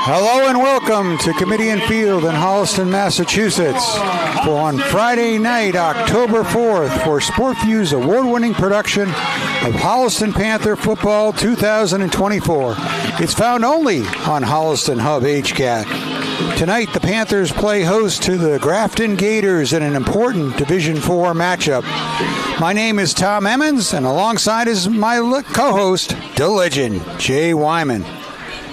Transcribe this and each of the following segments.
Hello and welcome to Kamitian Field in Holliston, Massachusetts for on Friday night, October 4th for SportView's award-winning production of Holliston Panther Football 2024. It's found only on Holliston Hub HCAT. Tonight, the Panthers play host to the Grafton Gators in an important Division IV matchup. My name is Tom Emmons, and alongside is my co-host, the legend, Jay Wyman.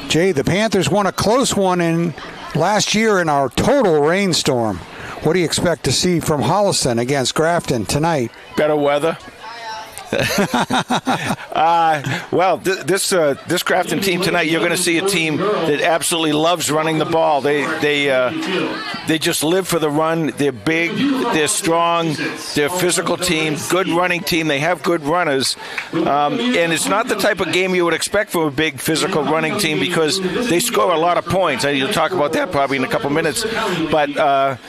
Jay, the Panthers won a close one in last year in our total rainstorm. What do you expect to see from Holliston against Grafton tonight? Better weather. This Grafton team tonight, you're going to see a team that absolutely loves running the ball. They just live for the run. They're big, they're strong, they're a physical team, good running team. They have good runners, and it's not the type of game you would expect from a big physical running team because they score a lot of points. And you'll talk about that probably in a couple minutes, but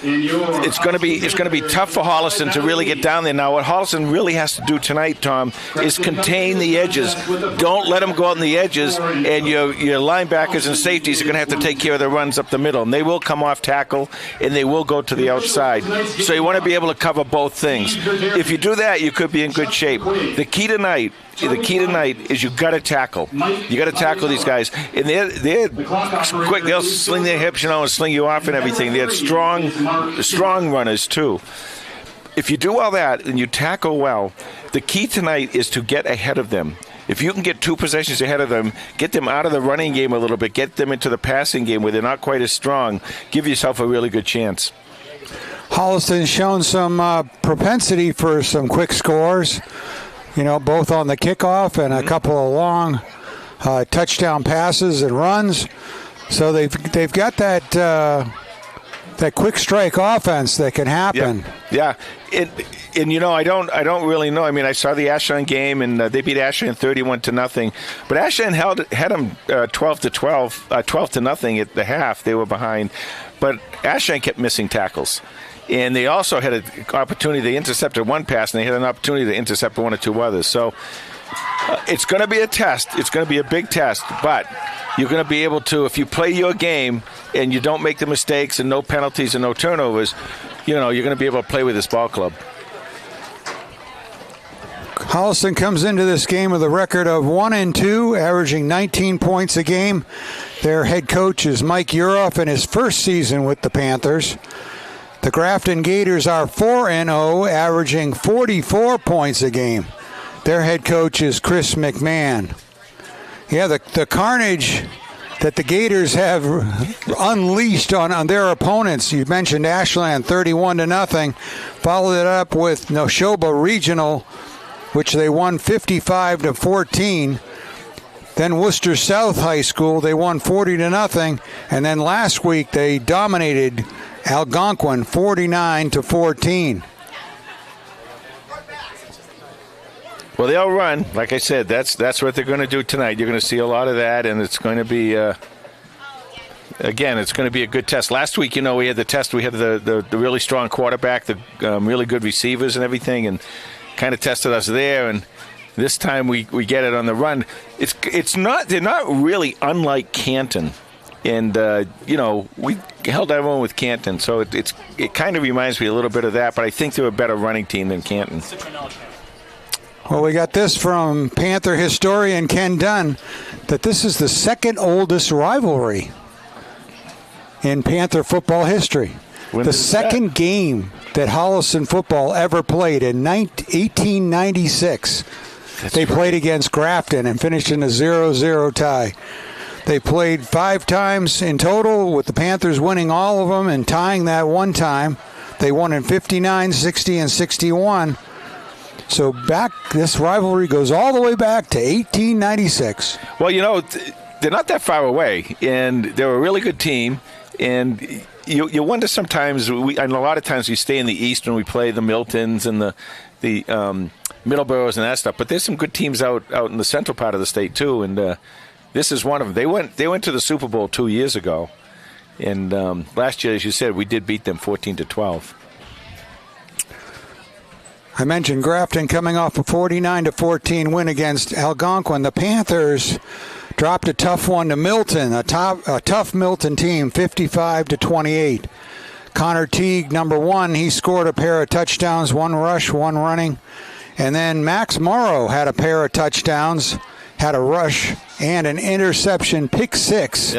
it's going to be tough for Holliston to really get down there. Now, what Holliston really has to do tonight, Tom, is contain the edges. Don't let them go out on the edges, and your linebackers and safeties are going to have to take care of the runs up the middle, and they will come off tackle, and they will go to the outside. So you want to be able to cover both things. If you do that, you could be in good shape. The key tonight is you got to tackle. You got to tackle these guys, and they're quick. They'll sling their hips, and sling you off and everything. They're strong runners too. If you do all that and you tackle well, the key tonight is to get ahead of them. If you can get two possessions ahead of them, get them out of the running game a little bit, get them into the passing game where they're not quite as strong, give yourself a really good chance. Holliston's shown some propensity for some quick scores, both on the kickoff and a couple of long touchdown passes and runs. So they've got that quick strike offense that can happen. Yeah. I don't really know. I mean, I saw the Ashland game, and they beat Ashland 31-0. But Ashland had them 12-0 at the half. They were behind, but Ashland kept missing tackles. And they also had an opportunity. They intercepted one pass, and they had an opportunity to intercept one or two others. So it's going to be a test. It's going to be a big test. But you're going to be able to, if you play your game and you don't make the mistakes and no penalties and no turnovers, you're going to be able to play with this ball club. Holliston comes into this game with a record of 1-2, averaging 19 points a game. Their head coach is Mike Uroff in his first season with the Panthers. The Grafton Gators are 4-0, averaging 44 points a game. Their head coach is Chris McMahon. Yeah, the carnage that the Gators have unleashed on their opponents. You mentioned Ashland 31-0. Followed it up with Neshoba Regional, which they won 55-14. Then Worcester South High School, they won 40-0. And then last week they dominated Algonquin 49-14. Well, they'll run. Like I said, that's what they're going to do tonight. You're going to see a lot of that, and it's going to be, it's going to be a good test. Last week, we had the test. We had the really strong quarterback, the really good receivers and everything, and kind of tested us there. And this time we get it on the run. They're not really unlike Canton. And, we held everyone with Canton, so it kind of reminds me a little bit of that, but I think they're a better running team than Canton. Well, we got this from Panther historian Ken Dunn, that this is the second oldest rivalry in Panther football history. The second game that Holliston football ever played in 1896. They played against Grafton and finished in a 0-0 tie. They played 5 times in total, with the Panthers winning all of them and tying that one time. They won in 59, 60, and 61. So this rivalry goes all the way back to 1896. Well, they're not that far away, and they're a really good team. And you wonder sometimes, and a lot of times we stay in the East when we play the Miltons and the Middleboroughs and that stuff. But there's some good teams out in the central part of the state too, and this is one of them. They went to the Super Bowl 2 years ago, and last year, as you said, we did beat them 14-12. I mentioned Grafton coming off a 49-14 win against Algonquin. The Panthers dropped a tough one to Milton, a tough Milton team, 55-28. Connor Teague, number 1, he scored a pair of touchdowns, 1 rush, 1 running. And then Max Morrow had a pair of touchdowns, had a rush, and an interception, pick 6,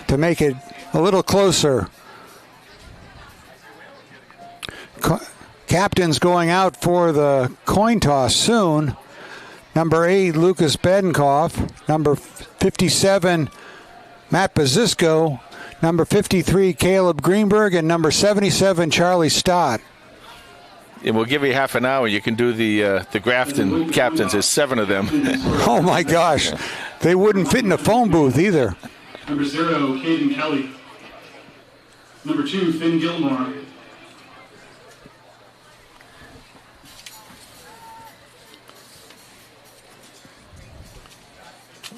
to make it a little closer. Captain's going out for the coin toss soon. Number 8, Lucas Bedenkoff. Number 57, Matt Bazisco. Number 53, Caleb Greenberg. And number 77, Charlie Stott. And we'll give you half an hour. You can do the Grafton captains. There's 7 of them. Oh, my gosh. They wouldn't fit in a phone booth either. Number 0, Caden Kelly. Number 2, Finn Gilmore.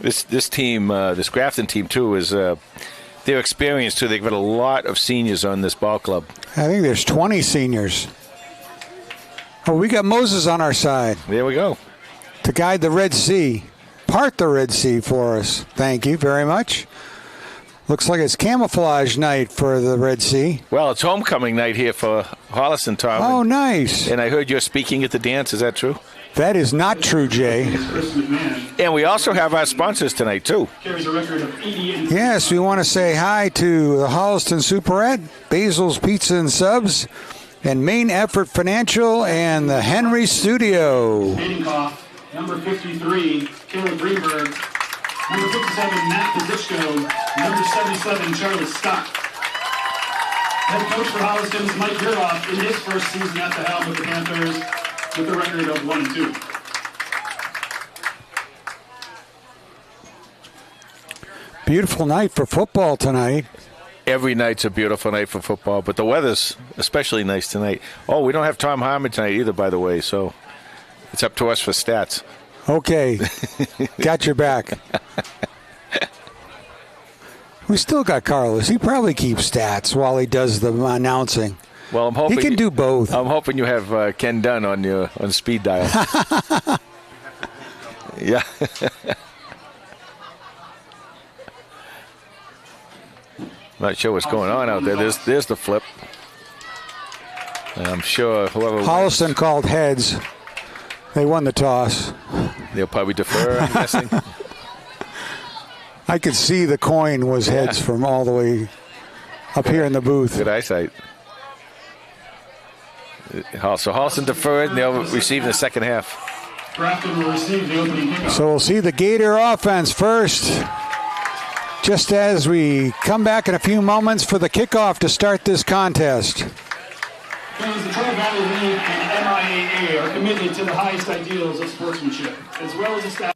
This team, this Grafton team, too, is they're experienced, too. They've got a lot of seniors on this ball club. I think there's 20 seniors. Oh, we got Moses on our side. There we go. To guide the Red Sea. Part the Red Sea for us. Thank you very much. Looks like it's camouflage night for the Red Sea. Well, it's homecoming night here for Holliston, Tom. Oh, nice. And I heard you're speaking at the dance. Is that true? That is not true, Jay. And we also have our sponsors tonight, too. Yes, we want to say hi to the Holliston Superette, Basil's Pizza and Subs, and Main Effort Financial, and the Henry Studio. Number 53, Caleb Greenberg. Number 57, Matt Pazicko. Number 77, Charlie Scott. Head coach for Holliston is Mike Yuroff in his first season at the helm with the Panthers with a record of 1-2. Beautiful night for football tonight. Every night's a beautiful night for football, but the weather's especially nice tonight. Oh, we don't have Tom Harmon tonight either, by the way, so it's up to us for stats. Okay. Got your back. We still got Carlos. He probably keeps stats while he does the announcing. Well, I'm hoping he can do both. I'm hoping you have Ken Dunn on speed dial. Yeah. Not sure what's going on out there. There's the flip. And I'm sure whoever Holliston called heads. They won the toss. They'll probably defer, I'm guessing. I could see the coin was heads from all the way up here in the booth. Good eyesight. So Holliston deferred, and they'll receive in the second half. Grafton will receive the opening kickoff. So we'll see the Gator offense first, just as we come back in a few moments for the kickoff to start this contest. Fans, the Tri-Valley League and MIAA are committed to the highest ideals of sportsmanship, as well as establishing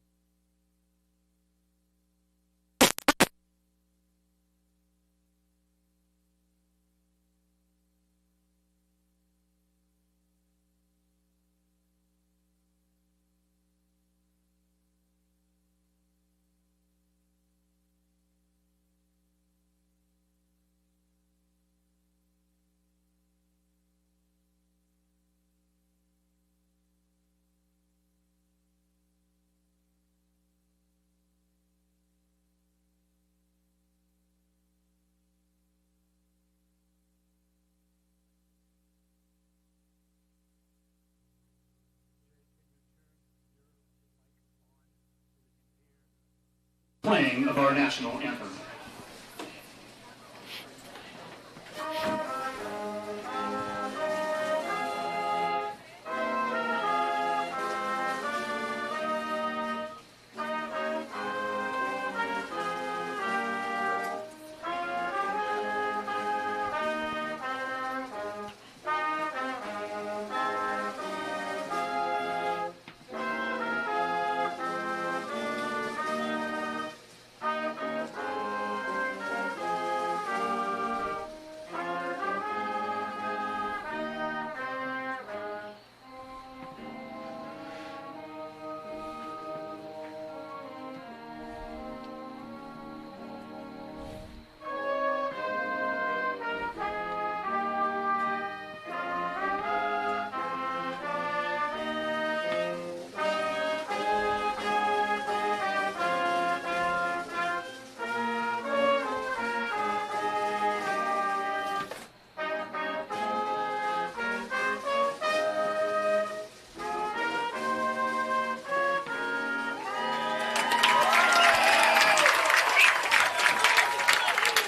playing of our national anthem.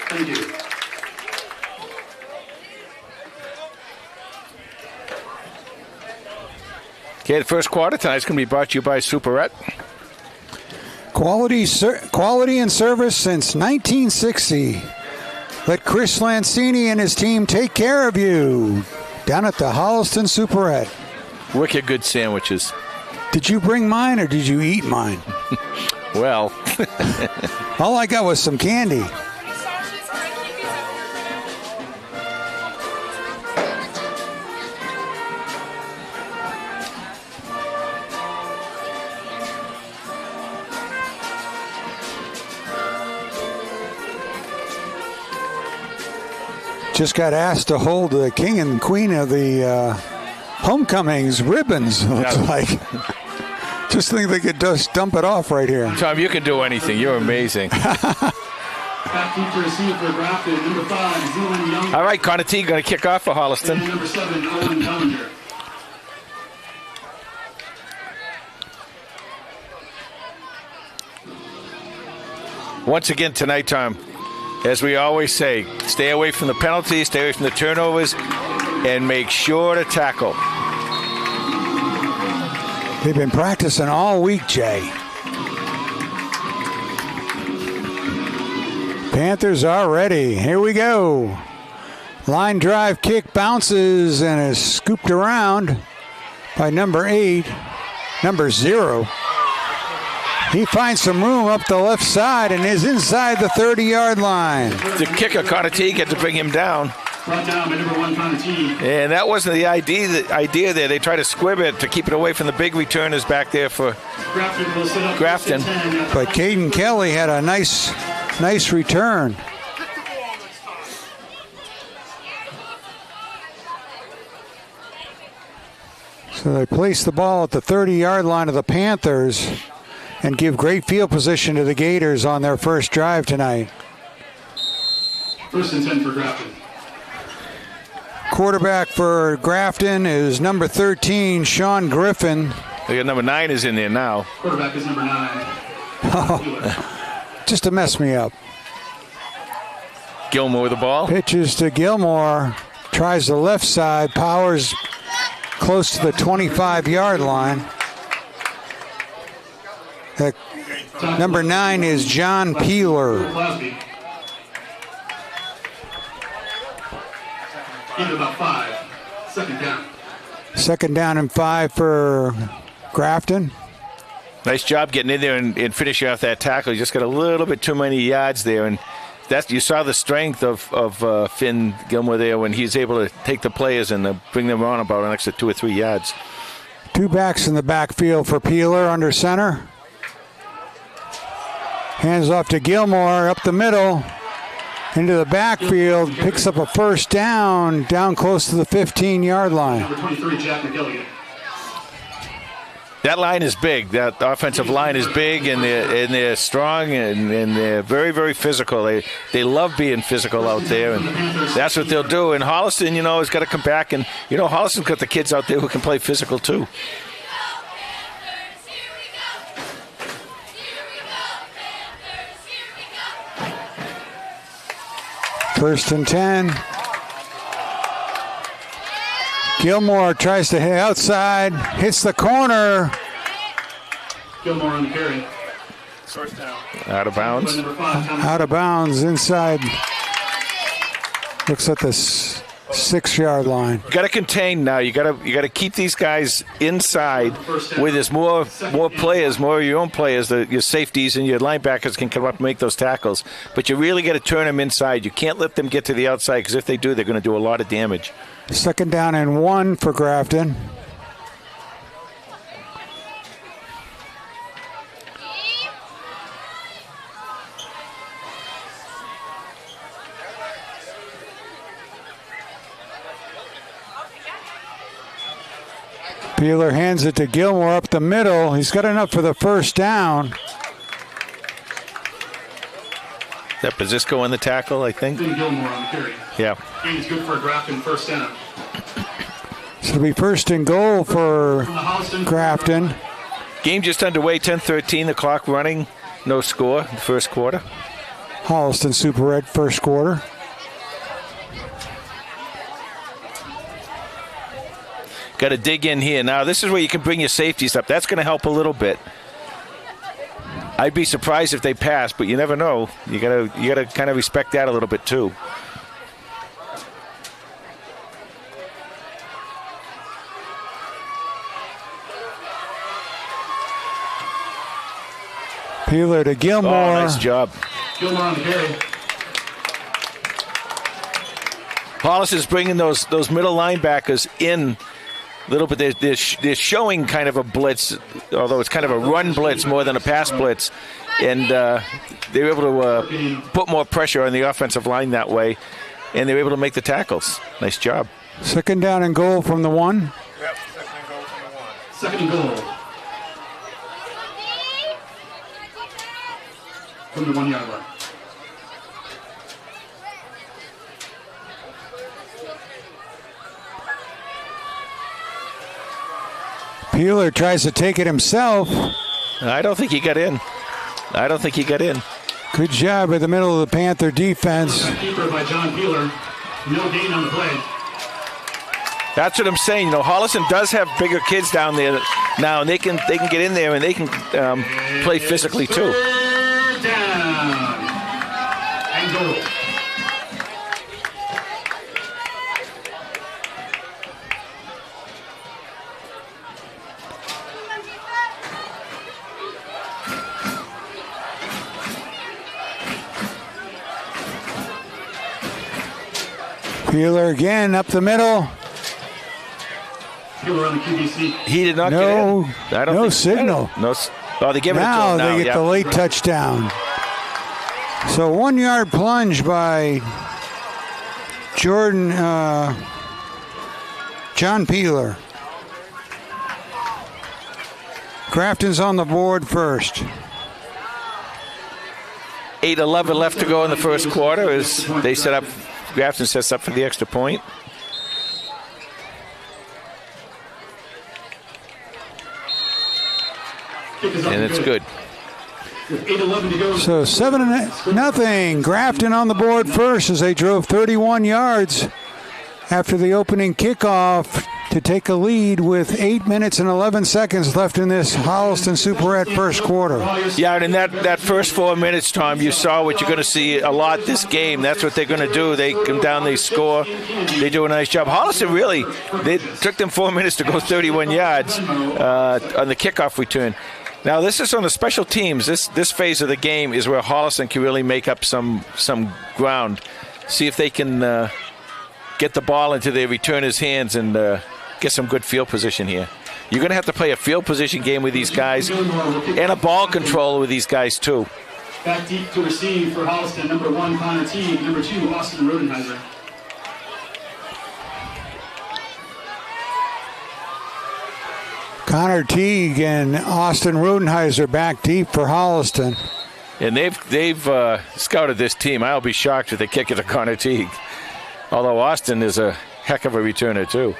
Thank you. Okay, the first quarter tonight's going to be brought to you by Superette. Quality and service since 1960. Let Chris Lancini and his team take care of you down at the Holliston Superette. Wicked good sandwiches. Did you bring mine or did you eat mine? Well. All I got was some candy. Just got asked to hold the king and queen of the homecomings ribbons, looks like. Just think they could just dump it off right here. Tom, you can do anything. You're amazing. Back deep to receive for Grafton, number 5, Zealand Young. All right, Connor T going to kick off for Holliston. And number 7, Owen Bellinger. Once again tonight, Tom, as we always say, stay away from the penalties, stay away from the turnovers, and make sure to tackle. They've been practicing all week, Jay. Panthers are ready. Here we go. Line drive kick bounces and is scooped around by number 8, number 0. He finds some room up the left side and is inside the 30-yard line. The kicker, Connor T, had to bring him down. Brought down by number 1, Connor T. And that wasn't the idea there. They tried to squib it to keep it away from the big returners back there for Grafton. But Caden Kelly had a nice return. So they place the ball at the 30-yard line of the Panthers and give great field position to the Gators on their first drive tonight. 1st and 10 for Grafton. Quarterback for Grafton is number 13, Sean Griffin. They got number 9 is in there now. Quarterback is number 9. Oh, just to mess me up. Gilmore with the ball. Pitches to Gilmore. Tries the left side. Powers close to the 25-yard line. Number 9 is John Peeler. Into about 5. Second down. Second down and 5 for Grafton. Nice job getting in there and finishing off that tackle. He just got a little bit too many yards there, and you saw the strength of Finn Gilmore there when he's able to take the players and bring them on about an extra 2 or 3 yards. 2 backs in the backfield for Peeler under center. Hands off to Gilmore up the middle. Into the backfield, picks up a first down close to the 15-yard line. Number 23, Jack McGilligan. That line is big. That offensive line is big, and they're strong, and they're very, very physical. They love being physical out there, and that's what they'll do. And Holliston, has got to come back, and Holliston's got the kids out there who can play physical too. First and 10. Gilmore tries to hit outside, hits the corner. Gilmore on the carry. First down. Out of bounds. Out of bounds inside. Looks at the 6-yard line. You got to contain now. You got to keep these guys inside where there's more players, more of your own players. Your safeties and your linebackers can come up and make those tackles. But you really got to turn them inside. You can't let them get to the outside because if they do, they're going to do a lot of damage. Second down and 1 for Grafton. Peeler hands it to Gilmore up the middle. He's got enough for the first down. Is that Pazisco on the tackle, I think? Gilmore on the carry. Yeah. Game's good for Grafton, first down. So it'll be first and goal for Grafton. Game just underway, 10-13, the clock running. No score, the first quarter. Holliston Superette first quarter. Got to dig in here. Now, this is where you can bring your safeties up. That's going to help a little bit. I'd be surprised if they pass, but you never know. You gotta kind of respect that a little bit too. Peeler to Gilmore. Oh, nice job. Gilmore on the carry. Hollis is bringing those middle linebackers in a little bit. They're showing kind of a blitz, although it's kind of a run blitz more than a pass blitz. And they were able to put more pressure on the offensive line that way. And they were able to make the tackles. Nice job. Second down and goal from the 1. Yep, second and goal from the 1. Second and goal. From the 1 yard line. Peeler tries to take it himself. I don't think he got in. Good job at the middle of the Panther defense. Keeper by John Peeler. No gain on the play. That's what I'm saying. You know, Holliston does have bigger kids down there now, and they can get in there and they can play physically too. Third down. And goal. Peeler again up the middle. Peeler on the QBC. He did not get in. No signal. Oh, they give it to him now. They get the late touchdown. So 1 yard plunge by John Peeler. Grafton's on the board first. 8:11 left to go in the first quarter as they set up. Grafton sets up for the extra point. And it's good. With 8:11 to go. So 7-0. Grafton on the board first as they drove 31 yards after the opening kickoff to take a lead with 8 minutes and 11 seconds left in this Holliston Superette first quarter. Yeah, and in that first 4 minutes, Tom, you saw what you're going to see a lot this game. That's what they're going to do. They come down, they score, they do a nice job. Holliston really, they took them 4 minutes to go 31 yards on the kickoff return. Now, this is on the special teams. This phase of the game is where Holliston can really make up some ground. See if they can get the ball into their returners' hands and get some good field position here. You're going to have to play a field position game with these guys and a ball control with these guys, too. Back deep to receive for Holliston, number 1, Connor Teague, number 2, Austin Rodenheiser. Connor Teague and Austin Rodenheiser back deep for Holliston. And they've scouted this team. I'll be shocked if they kick it to Connor Teague. Although Austin is a heck of a returner, too.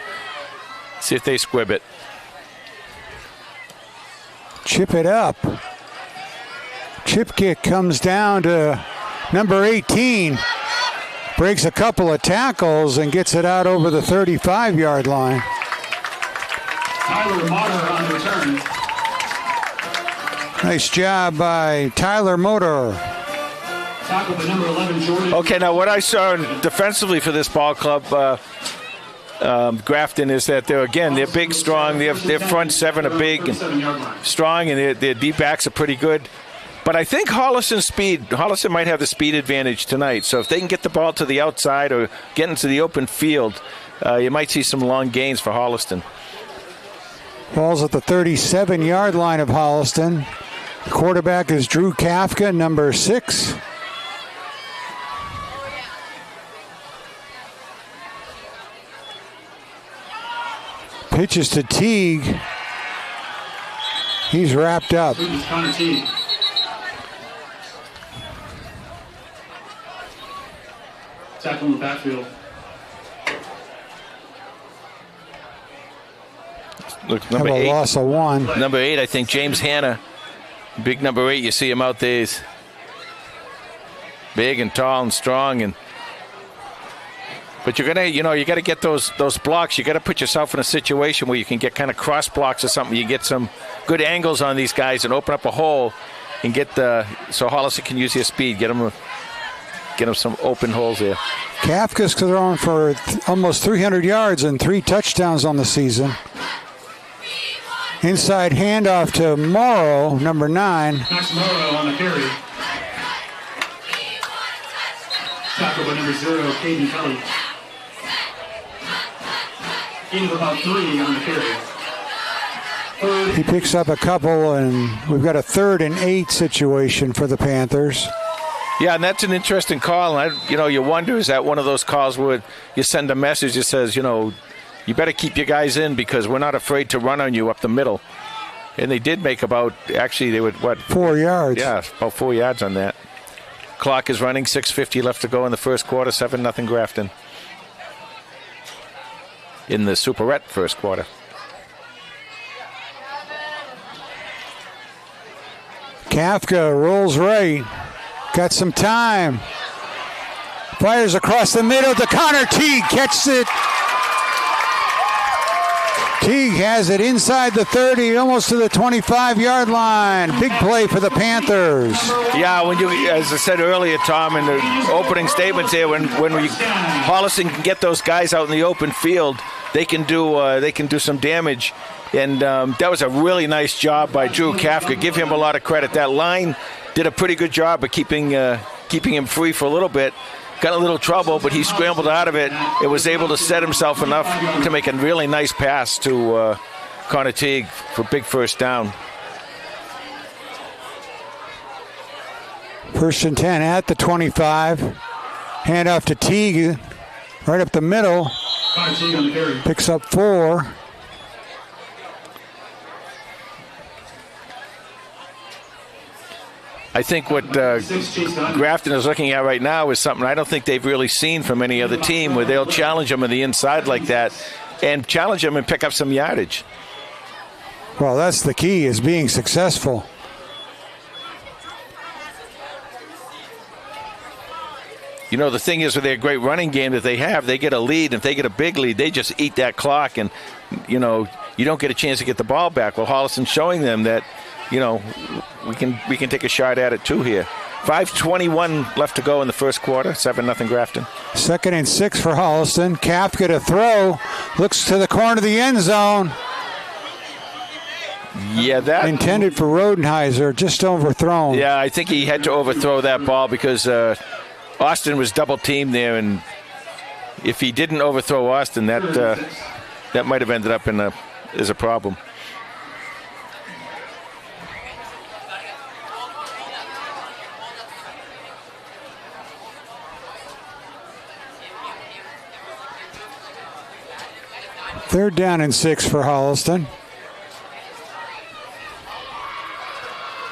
See if they squib it. Chip it up. Chip kick comes down to number 18. Breaks a couple of tackles and gets it out over the 35-yard line. Tyler Motter on the return. Nice job by Tyler Motor. Tackle by number 11, Jordan. Okay, now what I saw defensively for this ball club, Grafton, is that they're big, strong. Their front seven are big and strong, and their deep backs are pretty good. But I think Holliston might have the speed advantage tonight. So if they can get the ball to the outside or get into the open field, you might see some long gains for Holliston. Ball's at the 37-yard line of Holliston. The quarterback is Drew Kafka, number 6. Pitches to Teague. He's wrapped up. Connor Teague. Tackle in the backfield. Look, Have a loss of 1. Number 8, I think, James Hanna. Big number 8, you see him out there. big and tall and strong. But you're gonna, you got to get those blocks. You got to put yourself in a situation where you can get kind of cross blocks or something. You get some good angles on these guys and open up a hole and get so Holliston can use their speed. Get them some open holes there. Kafka's thrown for almost 300 yards and 3 touchdowns on the season. Inside handoff to Morrow, number 9. Max Morrow on the carry. Tackle by number 0, Caden Kelly. Gain of about 3 on the carry. He picks up a couple, and we've got a 3rd and 8 situation for the Panthers. Yeah, and that's an interesting call. And you wonder, is that one of those calls where you send a message that says, you better keep your guys in because we're not afraid to run on you up the middle. And they did make they would 4 yards. Yeah, about 4 yards on that. Clock is running, 6:50 left to go in the first quarter, 7-0 Grafton. In the Superette first quarter. Kafka rolls right. Got some time. Fires across the middle to Connor Teague. Catches it. Teague has it inside the 30, almost to the 25-yard line. Big play for the Panthers. Yeah, as I said earlier, Tom, in the opening statements here, when Holliston can get those guys out in the open field, they can do some damage. And that was a really nice job by Drew Kafka. Give him a lot of credit. That line did a pretty good job of keeping him free for a little bit. Got a little trouble, but he scrambled out of it and was able to set himself enough to make a really nice pass to Connor Teague for big first down. 1st and 10 at the 25. Handoff to Teague, right up the middle. Picks up 4. I think what Grafton is looking at right now is something I don't think they've really seen from any other team, where they'll challenge them on the inside like that and challenge them and pick up some yardage. Well, that's the key, is being successful. The thing is with their great running game that they have, they get a lead. If they get a big lead, they just eat that clock, and, you don't get a chance to get the ball back. Well, Holliston's showing them that, we can take a shot at it too here. 5:21 left to go in the first quarter. 7-0 Grafton. 2nd and 6 for Holliston. Kafka to throw. Looks to the corner of the end zone. Yeah, that intended for Rodenheiser, just overthrown. Yeah, I think he had to overthrow that ball because Austin was double teamed there, and if he didn't overthrow Austin, that might have ended up as a problem. Third down and 6 for Holliston.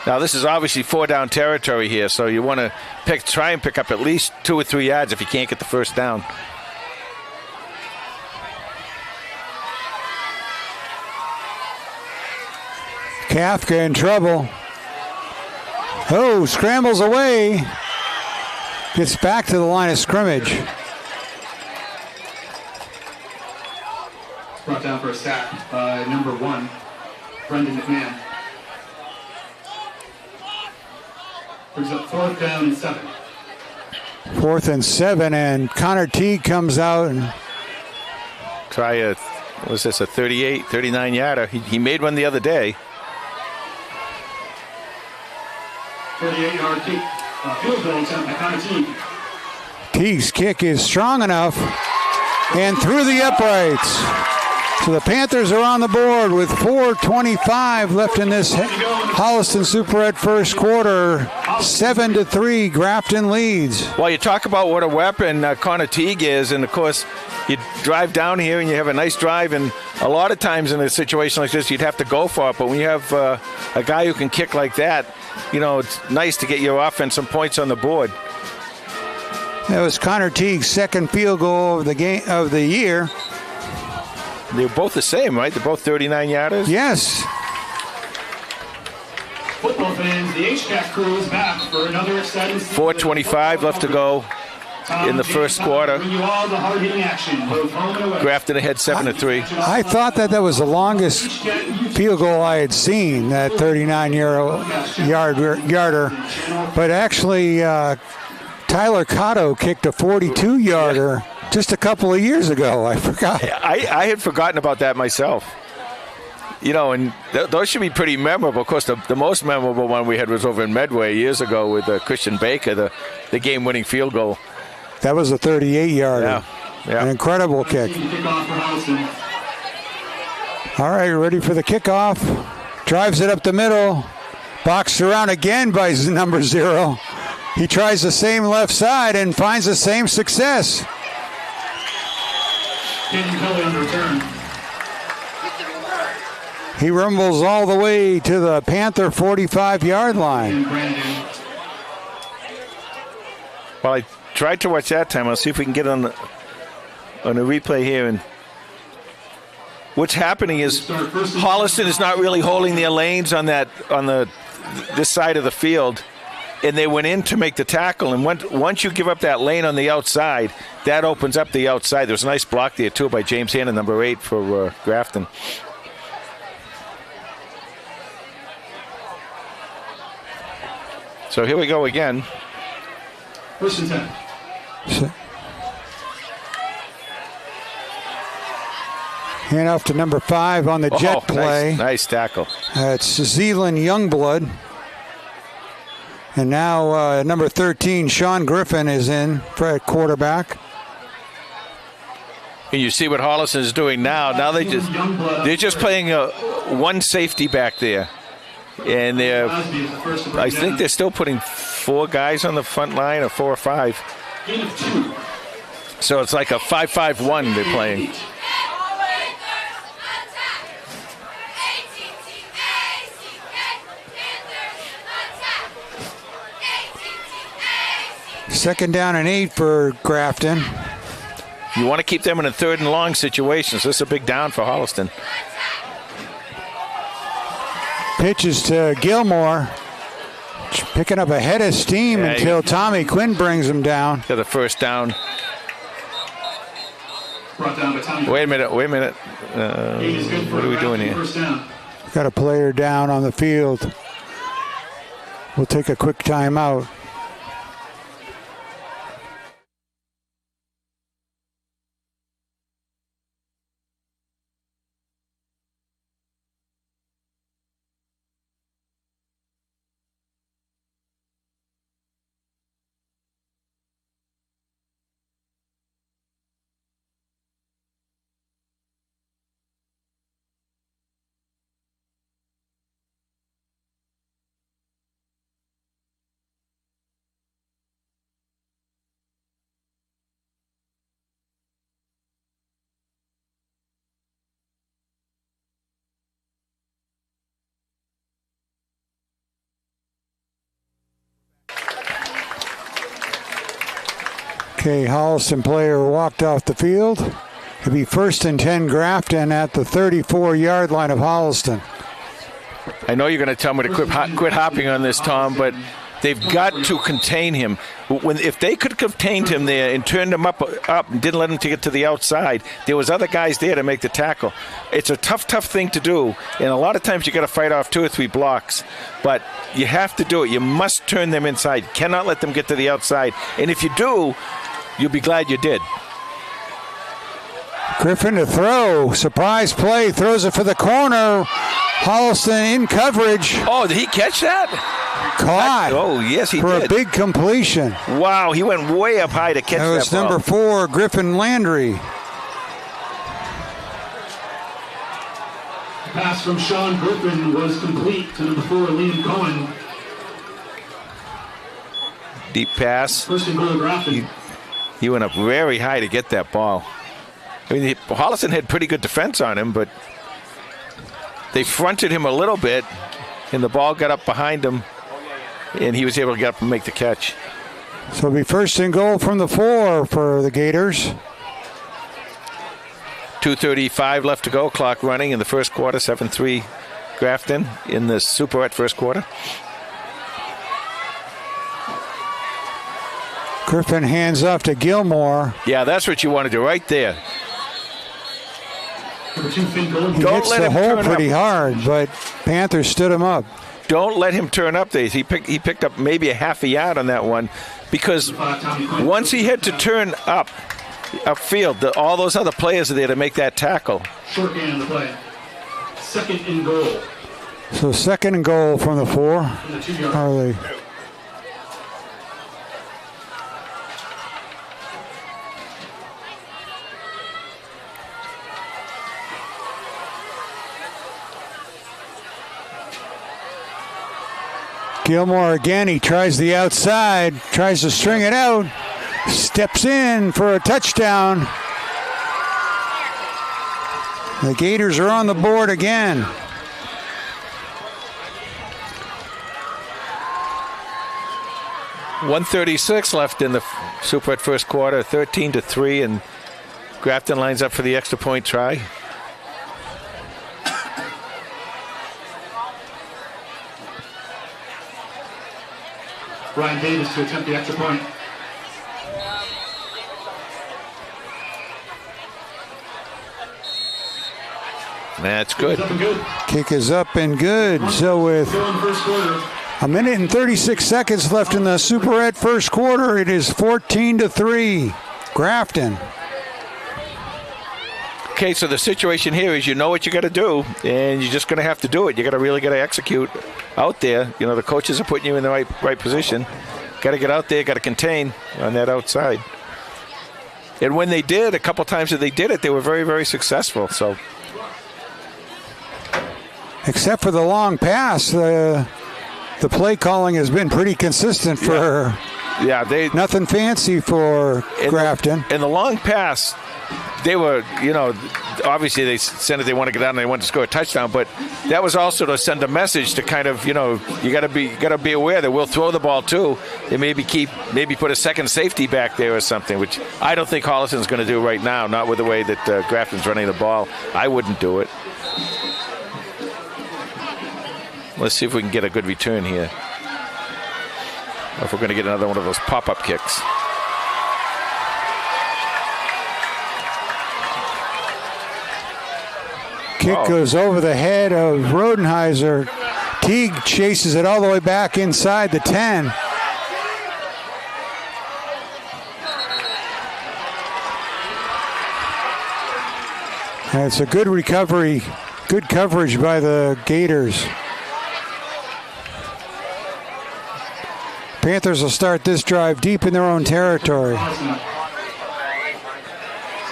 Now, this is obviously 4-down territory here, so you want to try and pick up at least 2 or 3 yards if you can't get the first down. Kafka in trouble. Oh, scrambles away. Gets back to the line of scrimmage. Brought down for a sack by number 1, Brendan McMahon. Brings up 4th down and 7. 4th and 7, and Connor Teague comes out and try a 38, 39 yarder. He made one the other day. 38-yard kick. Field goal attempt by Connor Teague. Teague's kick is strong enough and through the uprights. So the Panthers are on the board with 4:25 left in this Holliston Superette first quarter. 7-3, Grafton leads. Well, you talk about what a weapon Connor Teague is, and of course, you drive down here and you have a nice drive, and a lot of times in a situation like this, you'd have to go for it. But when you have a guy who can kick like that, it's nice to get your offense some points on the board. That was Connor Teague's second field goal of the year. They're both the same, right? They're both 39 yarders? Yes. Football fans, the HCAC crew is back for another exciting 4:25 left to go in the first quarter. Bring you all the hard-hitting action, both home and away. Grafton ahead 7-3. I thought that was the longest field goal I had seen, that 39-yarder. But actually, Tyler Cotto kicked a 42-yarder just a couple of years ago. I forgot. I had forgotten about that myself. And those should be pretty memorable. Of course, the most memorable one we had was over in Medway years ago with Christian Baker, the game-winning field goal. That was a 38-yarder. Yeah. An incredible kick. All right, ready for the kickoff. Drives it up the middle. Boxed around again by number 0. He tries the same left side and finds the same success. He rumbles all the way to the Panther 45-yard line. Well, I tried to watch that time. I'll see if we can get on the replay here. And what's happening is Holliston is not really holding their lanes on this side of the field, and they went in to make the tackle. And once you give up that lane on the outside, that opens up the outside. There's a nice block there too by James Hannon, number 8 for Grafton. So here we go again. First and 10. Hand off to number 5 on the jet play. Nice tackle. It's Zealand Youngblood. And now number 13, Sean Griffin, is in for quarterback. And you see what Holliston is doing now. Now they're just playing one safety back there. And I think they're still putting 4 guys on the front line, or 4 or 5. So it's like a 5-5-1 they're playing. Second down and 8 for Grafton. You want to keep them in a 3rd and long situation. So this is a big down for Holliston. Pitches to Gilmore. Picking up a head of steam until Tommy Quinn brings him down. Got the first down. Wait a minute. What are we doing here? Got a player down on the field. We'll take a quick timeout. Okay, Holliston player walked off the field. It'll be 1st and 10 Grafton at the 34-yard line of Holliston. I know you're going to tell me to quit hopping on this, Tom, but they've got to contain him. If they could have contained him there and turned him up and didn't let him to get to the outside, there was other guys there to make the tackle. It's a tough thing to do, and a lot of times you got to fight off 2 or 3 blocks. But you have to do it. You must turn them inside. You cannot let them get to the outside. And if you do, you'll be glad you did. Griffin to throw. Surprise play. Throws it for the corner. Holliston in coverage. Oh, did he catch that? Caught. Oh, yes, he for did. For a big completion. Wow, he went way up high to catch that ball. That was number 4, Griffin Landry. Pass from Sean Griffin was complete to number 4, Liam Cohen. Deep pass. First and goal, Grafton. He went up very high to get that ball. I mean, Holliston had pretty good defense on him, but they fronted him a little bit, and the ball got up behind him, and he was able to get up and make the catch. So it'll be 1st and goal from the 4 for the Gators. 2:35 left to go, clock running in the first quarter, 7-3 Grafton in the Superette first quarter. Griffin hands off to Gilmore. Yeah, that's what you want to do right there. He Don't hits let the him hole turn pretty up. hard, but Panthers stood him up. Don't let him turn up there. He picked up maybe a half a yard on that one, because once he had to turn upfield, all those other players are there to make that tackle. Short gain on the play. Second and goal. So 2nd and goal from the 4. From the 2-yard. Harley. Gilmore again, he tries the outside, tries to string it out, steps in for a touchdown. The Gators are on the board again. .136 left in the Superette first quarter, 13-3, and Grafton lines up for the extra point try. Ryan Davis to attempt the extra point. That's good. Up and good. Kick is up and good. So with Still in the first quarter. a minute and 36 seconds left in the Superette first quarter, it is 14-3. Grafton. Okay, so the situation here is you know what you got to do, and you're just going to have to do it. You got to really got to execute out there. You know, the coaches are putting you in the right position. Got to get out there, got to contain on that outside. And when they did, a couple times that they did it, they were very, very successful. So, Except for the long pass, the play calling has been pretty consistent for nothing fancy for Grafton. In the long pass, they were, obviously they said that they want to get out and they want to score a touchdown, but that was also to send a message to kind of, you got to be aware that we'll throw the ball too. They maybe put a second safety back there or something, which I don't think Holliston's going to do right now, not with the way that Grafton's running the ball. I wouldn't do it. Let's see if we can get a good return here. Or if we're going to get another one of those pop-up kicks. Kick goes over the head of Rodenheiser. Teague chases it all the way back inside the 10. And it's a good recovery, good coverage by the Gators. Panthers will start this drive deep in their own territory.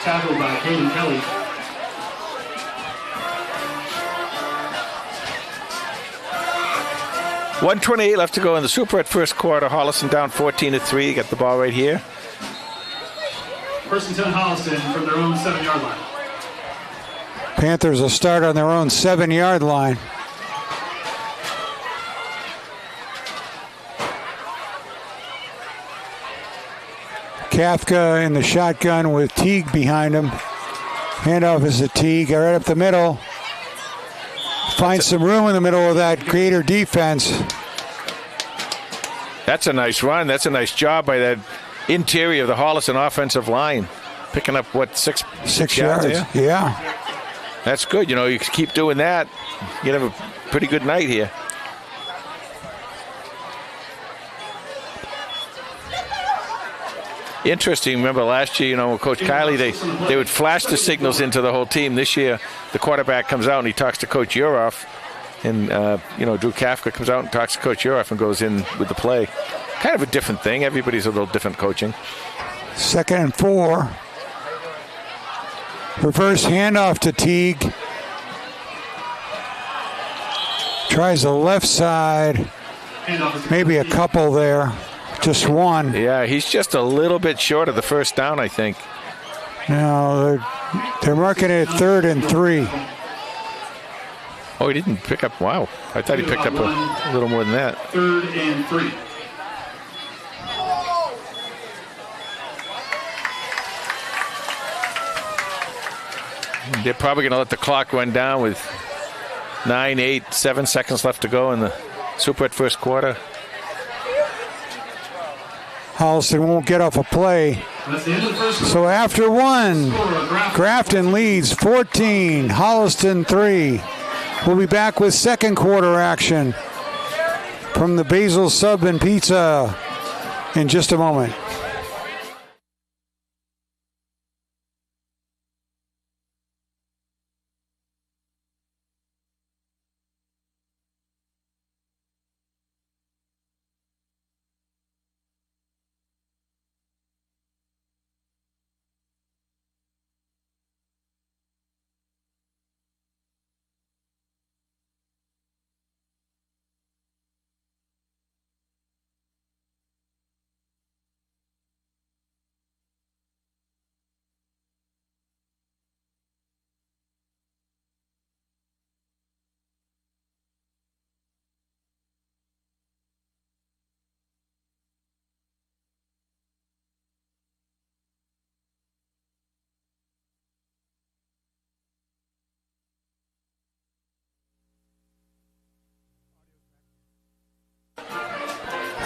Tackled by Hayden Kelly. .128 left to go in the Superette first quarter. Holliston down 14-3. Got the ball right here. First and 10 Holliston from their own 7-yard line. Panthers will start on their own 7-yard line. Kafka in the shotgun with Teague behind him. Handoff is to Teague, right up the middle. Finds some room in the middle of that Gator defense. That's a nice run. That's a nice job by that interior of the Holliston offensive line. Picking up, six yards? Yeah. That's good. You keep doing that, you have a pretty good night here. Interesting. Remember last year, with Coach Kiley, they would flash the signals into the whole team. This year, the quarterback comes out and he talks to Coach Uroff. And, Drew Kafka comes out and talks to Coach Uroff and goes in with the play. Kind of a different thing. Everybody's a little different coaching. 2nd and 4. Reverse handoff to Teague. Tries the left side. Maybe a couple there. Just one. Yeah, he's just a little bit short of the first down, I think. No, they're marking it 3rd and 3. Oh, he didn't pick up. Wow. I thought he picked up a little more than that. 3rd and 3. They're probably going to let the clock run down with 9, 8, 7 seconds left to go in the Super at first quarter. Holliston won't get off a play. So after one, Grafton leads 14, Holliston 3. We'll be back with second quarter action from the Basil Sub and Pizza in just a moment.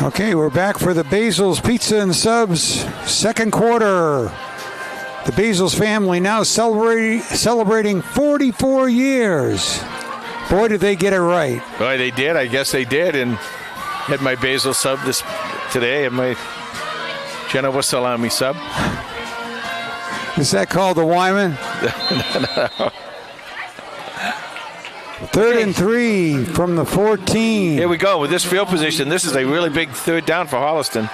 Okay, we're back for the Basil's Pizza and Subs second quarter. The Basil's family now celebrating 44 years. Boy, did they get it right. Boy, they did. I guess they did. And had my Basil sub today and my Genoa salami sub. Is that called the Wyman? No. 3rd and 3 from the 14. Here we go with this field position. This is a really big third down for Holliston.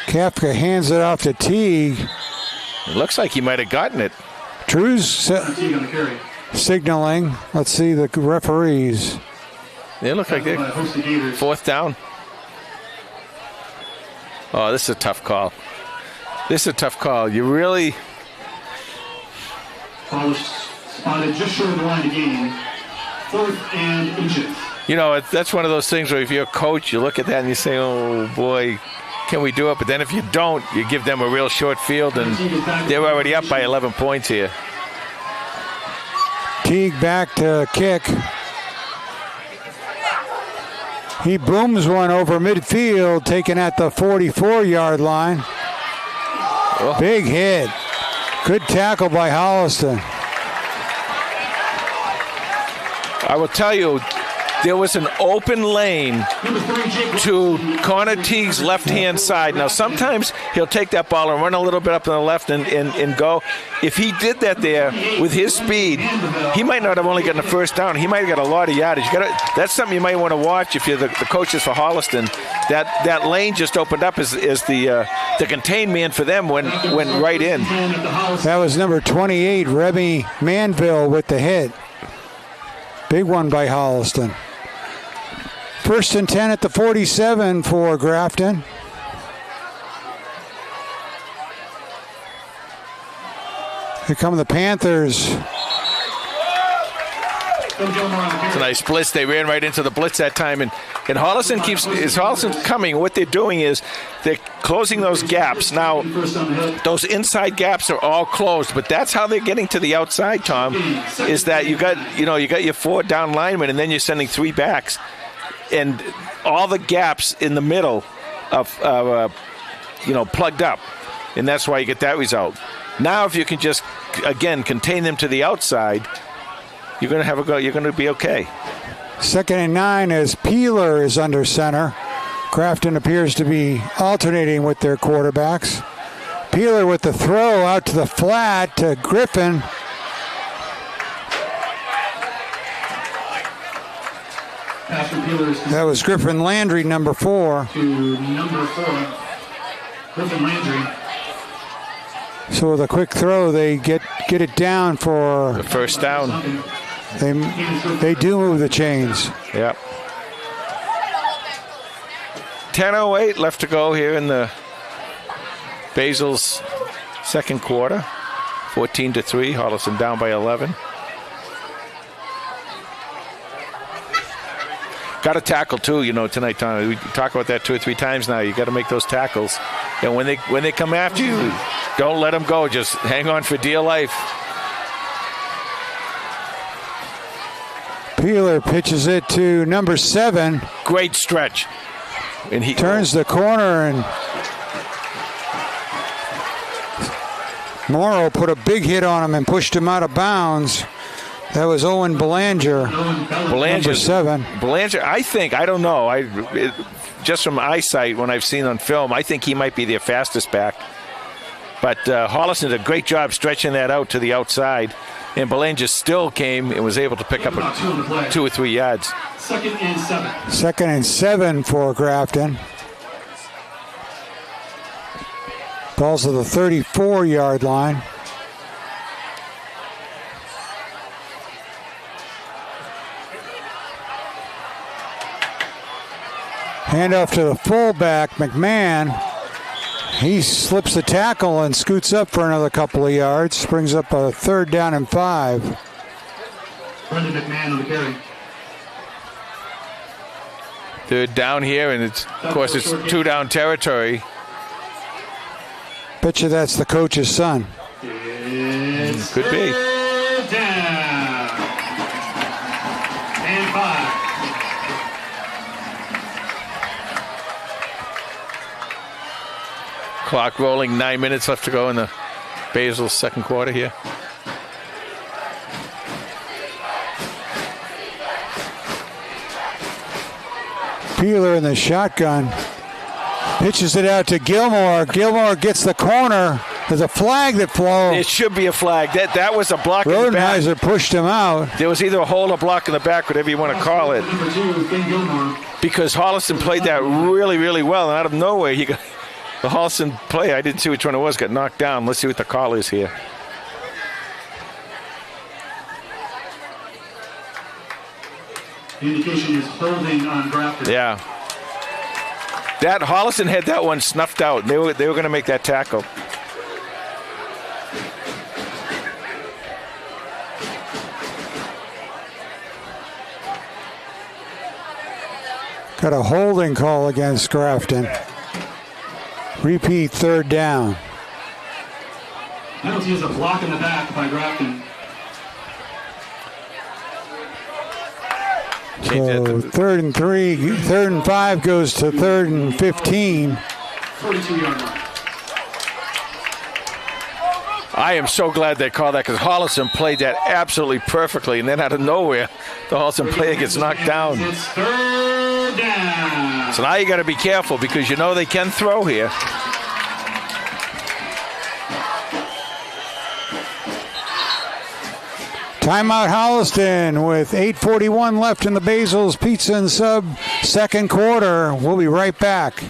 Kafka hands it off to Teague. It looks like he might have gotten it. Drew's signaling. Let's see the referees. They look like they're fourth down. Oh, this is a tough call. This is a tough call. You really... Ball was spotted just short of the line of gain. 4th and inches. You know, that's one of those things where if you're a coach, you look at that and you say, oh, boy, can we do it? But then if you don't, you give them a real short field, and they're already up by 11 points here. Teague back to kick. He booms one over midfield, taken at the 44-yard line. Oh. Big hit. Good tackle by Holliston. I will tell you, there was an open lane to Connor Teague's left-hand side. Now, sometimes he'll take that ball and run a little bit up on the left and go. If he did that there with his speed, he might not have only gotten a first down. He might have got a lot of yardage. That's something you might want to watch if you're the coaches for Holliston. That lane just opened up as the contained man for them went right in. That was number 28, Remy Manville with the hit. Big one by Holliston. 1st and 10 at the 47 for Grafton. Here come the Panthers. It's a nice blitz. They ran right into the blitz that time. And Holliston coming. What they're doing is they're closing those gaps. Now, those inside gaps are all closed, but that's how they're getting to the outside, Tom, is that you got your 4 down linemen, and then you're sending 3 backs. And all the gaps in the middle of plugged up. And that's why you get that result. Now, if you can just, again, contain them to the outside, you're going to have a go. You're going to be okay. 2nd and 9 as Peeler is under center. Grafton appears to be alternating with their quarterbacks. Peeler with the throw out to the flat to Griffin. That was Griffin Landry, number 4. To number 4, Griffin Landry. So with a quick throw, they get it down for the first down. They do move the chains. Yep. 10:08 left to go here in the Basil's second quarter. 14-3. Holliston down by 11. Got to tackle too, tonight, Tom. We talk about that 2 or 3 times now. You got to make those tackles, and when they come after you, got Don't let them go. Just hang on for dear life. Peeler pitches it to number 7. Great stretch. And he turns the corner, and Morrow put a big hit on him and pushed him out of bounds. That was Owen Belanger, number 7. Belanger, I don't know. Just from eyesight, when I've seen on film, I think he might be their fastest back. But Holliston did a great job stretching that out to the outside. And Belanger still came and was able to pick up 2 or 3 yards. 2nd and 7. 2nd and 7 for Grafton. Ball's to the 34-yard line. Handoff to the fullback, McMahon. He slips the tackle and scoots up for another couple of yards. Brings up a 3rd down and 5. Brendan McMahon on the carry. 3rd down here, and of course it's 2 down territory. Bet you that's the coach's son. Could be. 3rd down and 5. Clock rolling, 9 minutes left to go in the Basil's second quarter here. Peeler in the shotgun. Pitches it out to Gilmore. Gilmore gets the corner. There's a flag that flows. It should be a flag. That was a block in the back. Rodenheiser pushed him out. There was either a hole or block in the back, whatever you want to call it. Because Holliston played that really, really well. And out of nowhere, he got... The Holliston play, I didn't see which one it was, got knocked down. Let's see what the call is here. The indication is holding on Grafton. Yeah. That Holliston had that one snuffed out. They were going to make that tackle. Got a holding call against Grafton. Repeat, 3rd down. Penalty is a block in the back by Grafton. So 3rd and 3, 3rd and 5 goes to 3rd and 15. 42-yard line. I am so glad they called that because Holliston played that absolutely perfectly, and then out of nowhere, the Holliston player gets knocked down. It's 3rd down. So now you got to be careful because you know they can throw here. Timeout Holliston with 8:41 left in the Basil's Pizza and Sub second quarter. We'll be right back.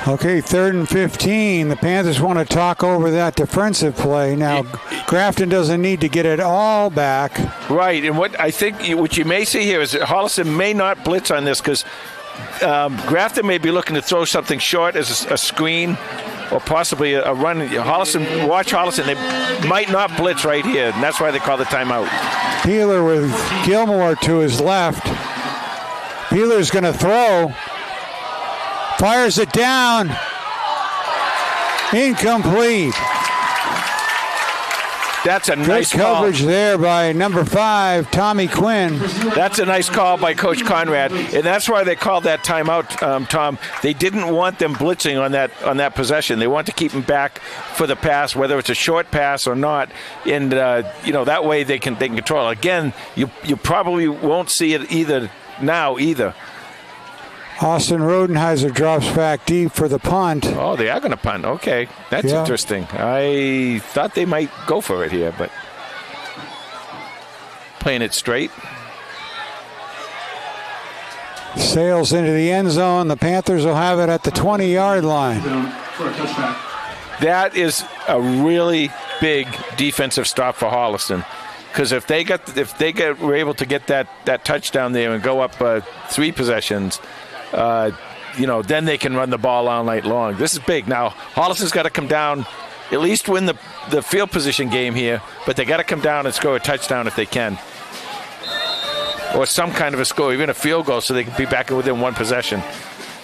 Okay, 3rd and 15. The Panthers want to talk over that defensive play. Now, Grafton doesn't need to get it all back. Right, and what you may see here is that Holliston may not blitz on this because Grafton may be looking to throw something short as a screen or possibly a run. Watch Holliston. They might not blitz right here, and that's why they call the timeout. Peeler with Gilmore to his left. Peeler's going to throw. Fires it down. Incomplete. That's a nice Good coverage there by number 5, Tommy Quinn. That's a nice call by Coach Conrad, and that's why they called that timeout, Tom. They didn't want them blitzing on that possession. They want to keep them back for the pass, whether it's a short pass or not, and that way they can control. Again, you probably won't see it either. Austin Rodenheiser drops back deep for the punt. Oh, they are going to punt. Okay, that's interesting. I thought they might go for it here, but playing it straight. Sails into the end zone. The Panthers will have it at the 20-yard line. That is a really big defensive stop for Holliston, because if they were able to get that touchdown there and go up 3 possessions, then they can run the ball all night long. This is big. Now, Holliston's got to come down, at least win the field position game here, but they got to come down and score a touchdown if they can. Or some kind of a score, even a field goal, so they can be back within 1 possession.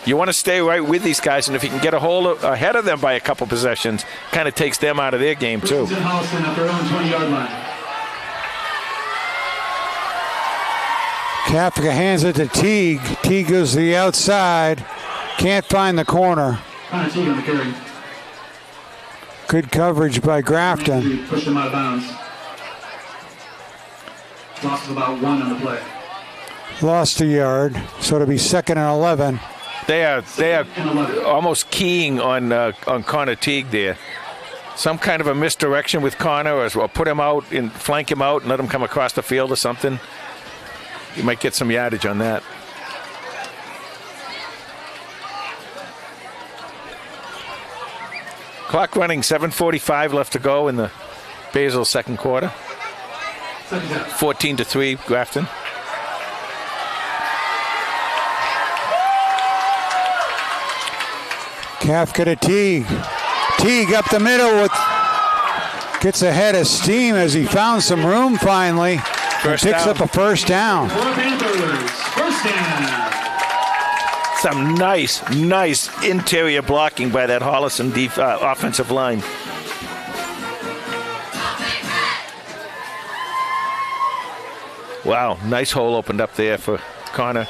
You want to stay right with these guys, and if you can get a hold ahead of them by a couple possessions, kind of takes them out of their game, too. Holliston at their own 20-yard line. Kafka hands it to Teague. Teague goes to the outside. Can't find the corner. Teague on the carry. Good coverage by Grafton. Pushed him out of bounds. Loss of about 1 on the play. Lost a yard, so it'll be 2nd and 11. They are almost keying on Connor Teague there. Some kind of a misdirection with Connor, or put him out and flank him out and let him come across the field or something. You might get some yardage on that. Clock running, 7:45 left to go in the Basel second quarter. 14-3, Grafton. Kafka to Teague. Teague up the middle gets ahead of steam as he found some room finally. Picks up a first down. First down. Some nice interior blocking by that Holliston offensive line. Wow, nice hole opened up there for Connor.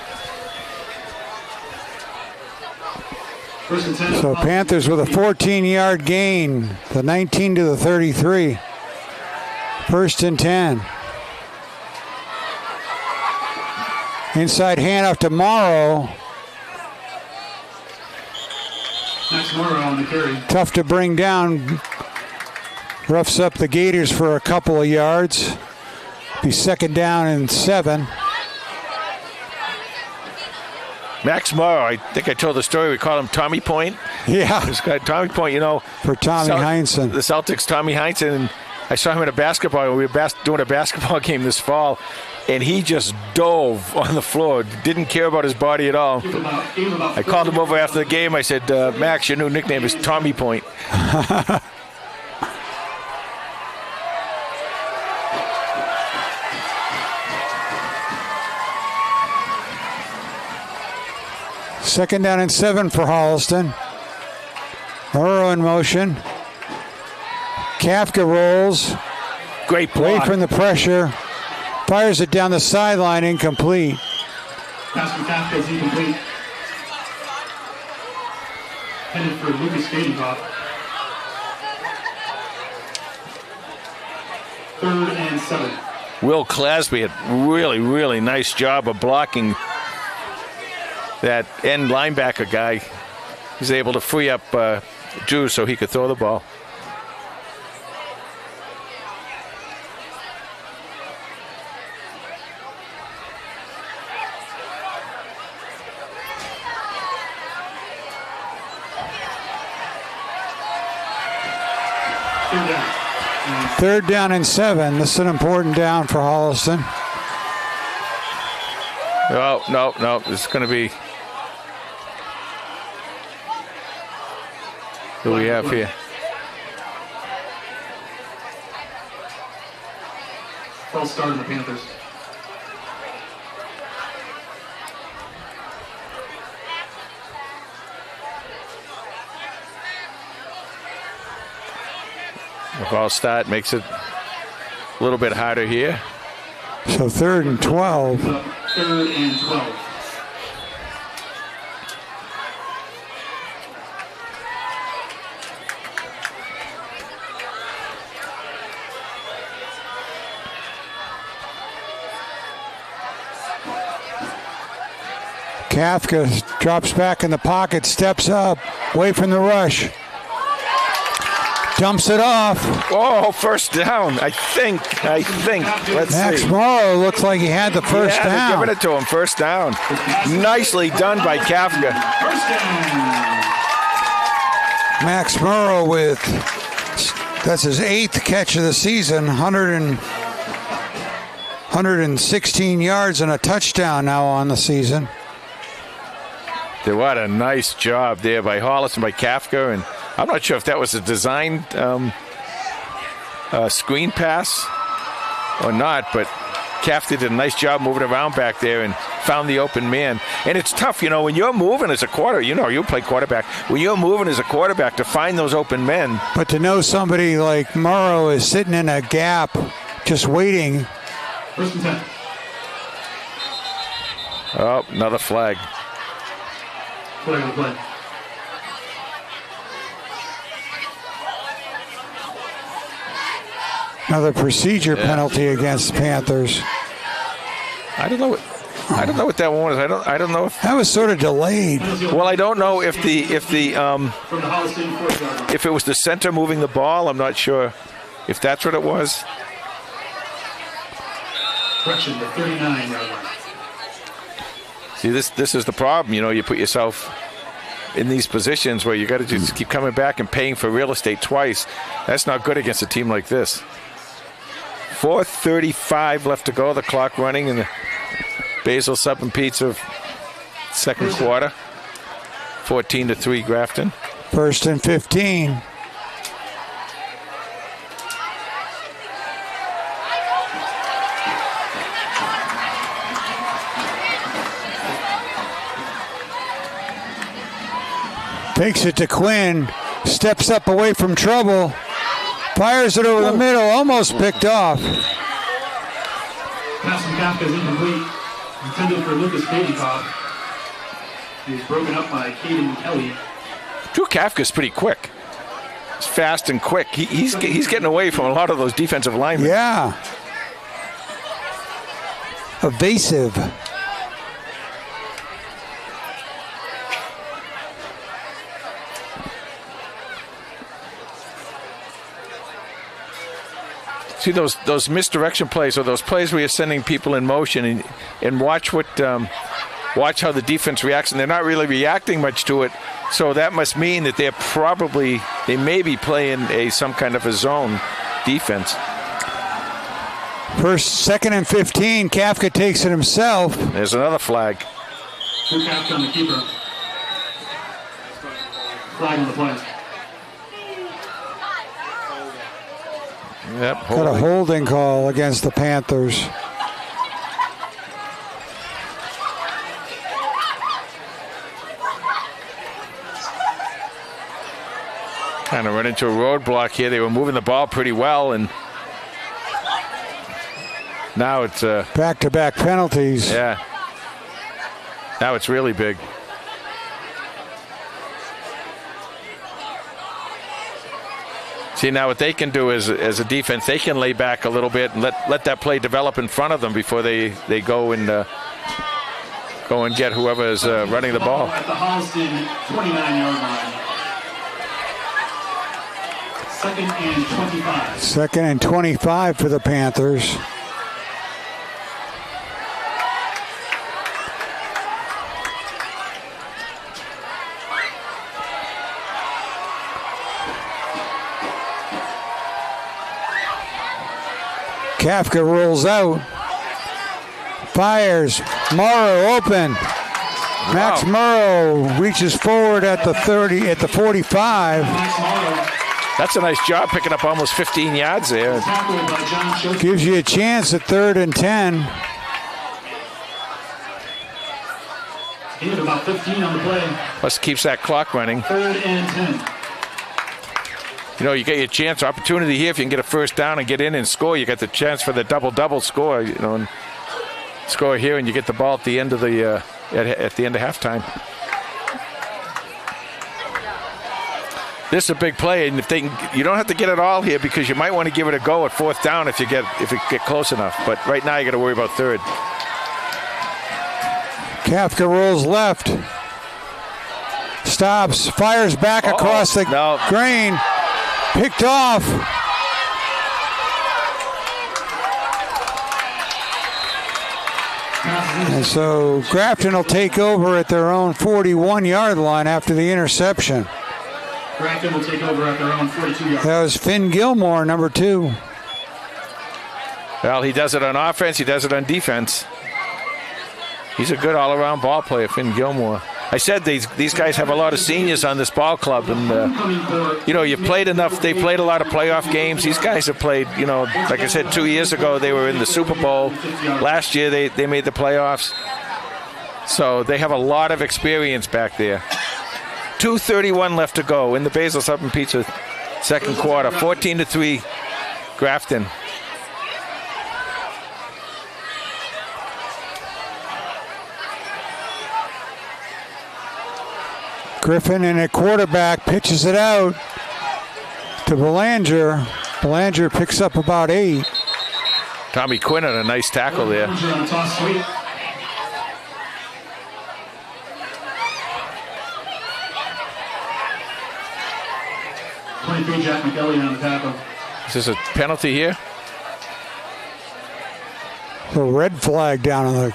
So Panthers with a 14-yard gain, the 19 to the 33. 1st and 10. Inside handoff to Morrow. Next Morrow on the carry. Tough to bring down. Roughs up the Gators for a couple of yards. Be 2nd down and 7. Max Morrow, I think I told the story. We call him Tommy Point. Yeah. This guy, Tommy Point, For Tommy Heinsohn. The Celtics, Tommy Heinsohn. And I saw him in a basketball. We were doing a basketball game this fall, and he just dove on the floor. Didn't care about his body at all. I called him over after the game. I said, Max, your new nickname is Tommy Point. Second down and 7 for Holliston. Morrow in motion. Kafka rolls. Great play. Away from the pressure. Fires it down the sideline, incomplete. Pass from Kafka is incomplete. Headed for Lucas Gadenhoff. 3rd and 7. Will Clasby, a really nice job of blocking that end linebacker guy. He's able to free up Drew so he could throw the ball. Third down and 7. This is an important down for Holliston. Oh, no. It's going to be... Who we have here? False start in the Panthers. The false start makes it a little bit harder here. So 3rd and 12. 3rd and 12. Kafka drops back in the pocket, steps up, away from the rush. Dumps it off. Oh, first down, I think. Let's Max see. Morrow looks like he had the first Yeah, they're down. giving it to him, first down. Nicely done by Kafka. First down. Max Morrow with, that's his 8th catch of the season, 116 yards and a touchdown now on the season. What a nice job there by Holliston, by Kafka, and I'm not sure if that was a designed screen pass or not, but Kafka did a nice job moving around back there and found the open man. And it's tough, when you're moving as a you play quarterback. When you're moving as a quarterback to find those open men. But to know somebody like Morrow is sitting in a gap, just waiting. First and 10. Oh, another flag. Flag on the play. Another procedure penalty against the Panthers. I don't know what that one was. I don't know if That was sort of delayed. well, I don't know if From the Holliston 4-yard line. if it was the center moving the ball. I'm not sure if that's what it was. Correction, the 39-yard line. See, this is the problem. You put yourself in these positions where you got to just keep coming back and paying for real estate twice. That's not good against a team like this. 4:35 left to go. The clock running in the Basil Sub and Pizza second quarter. 14-3 Grafton. 1st and 15. Takes it to Quinn. Steps up away from trouble. Fires it over the middle. Almost picked off. Pass from Kafka is incomplete. Intended for Lucas Babycock. He's broken up by Caden Kelly. Drew Kafka's pretty quick. He's fast and quick. He's getting away from a lot of those defensive linemen. Yeah. Evasive. See those misdirection plays, or those plays where you're sending people in motion, and watch how the defense reacts, and they're not really reacting much to it. So that must mean that they may be playing some kind of a zone defense. 2nd and 15. Kafka takes it himself. There's another flag. Drew Kafka on the keeper. Flag on the play. Yep. Got a holding call against the Panthers. Kind of run into a roadblock here. They were moving the ball pretty well, and now it's Back-to-back penalties. yeah. Now it's really big. See, now what they can do is, as a defense, they can lay back a little bit and let that play develop in front of them before they go and get whoever is running the ball. At the Holliston 29-yard line. 2nd and 25. 2nd and 25 for the Panthers. Kafka rolls out. Fires. Morrow open. Max Morrow reaches forward at the 30, at the 45. Max Morrow, That's a nice job picking up almost 15 yards there. tackled by John Chilton. Gives you a chance at 3rd and 10. He had about 15 on the play. Plus keeps that clock running. 3rd and 10. you get your chance, opportunity here. If you can get a first down and get in and score, you get the chance for the double score. And score here, and you get the ball at the end of the at the end of halftime. This is a big play, and you don't have to get it all here because you might want to give it a go at fourth down if it get close enough. But right now you got to worry about third. Kafka rolls left. Stops, fires back across the grain. Picked off. And so Grafton will take over at their own 41-yard line after the interception. Grafton will take over at their own 42-yard. That was Finn Gilmore, number 2. Well, he does it on offense. He does it on defense. He's a good all-around ball player, Finn Gilmore. I said these guys have a lot of seniors on this ball club, and you've played enough. They played a lot of playoff games. These guys have played. Like I said, 2 years ago they were in the Super Bowl. Last year they made the playoffs. So they have a lot of experience back there. 2:31 left to go in the Basil Sub and Pizza second quarter. 14-3, Grafton. Griffin and a quarterback pitches it out to Belanger. Belanger picks up about 8. Tommy Quinn had a nice tackle there. Jack McKelly on the tackle. Is this a penalty here? The red flag down on the.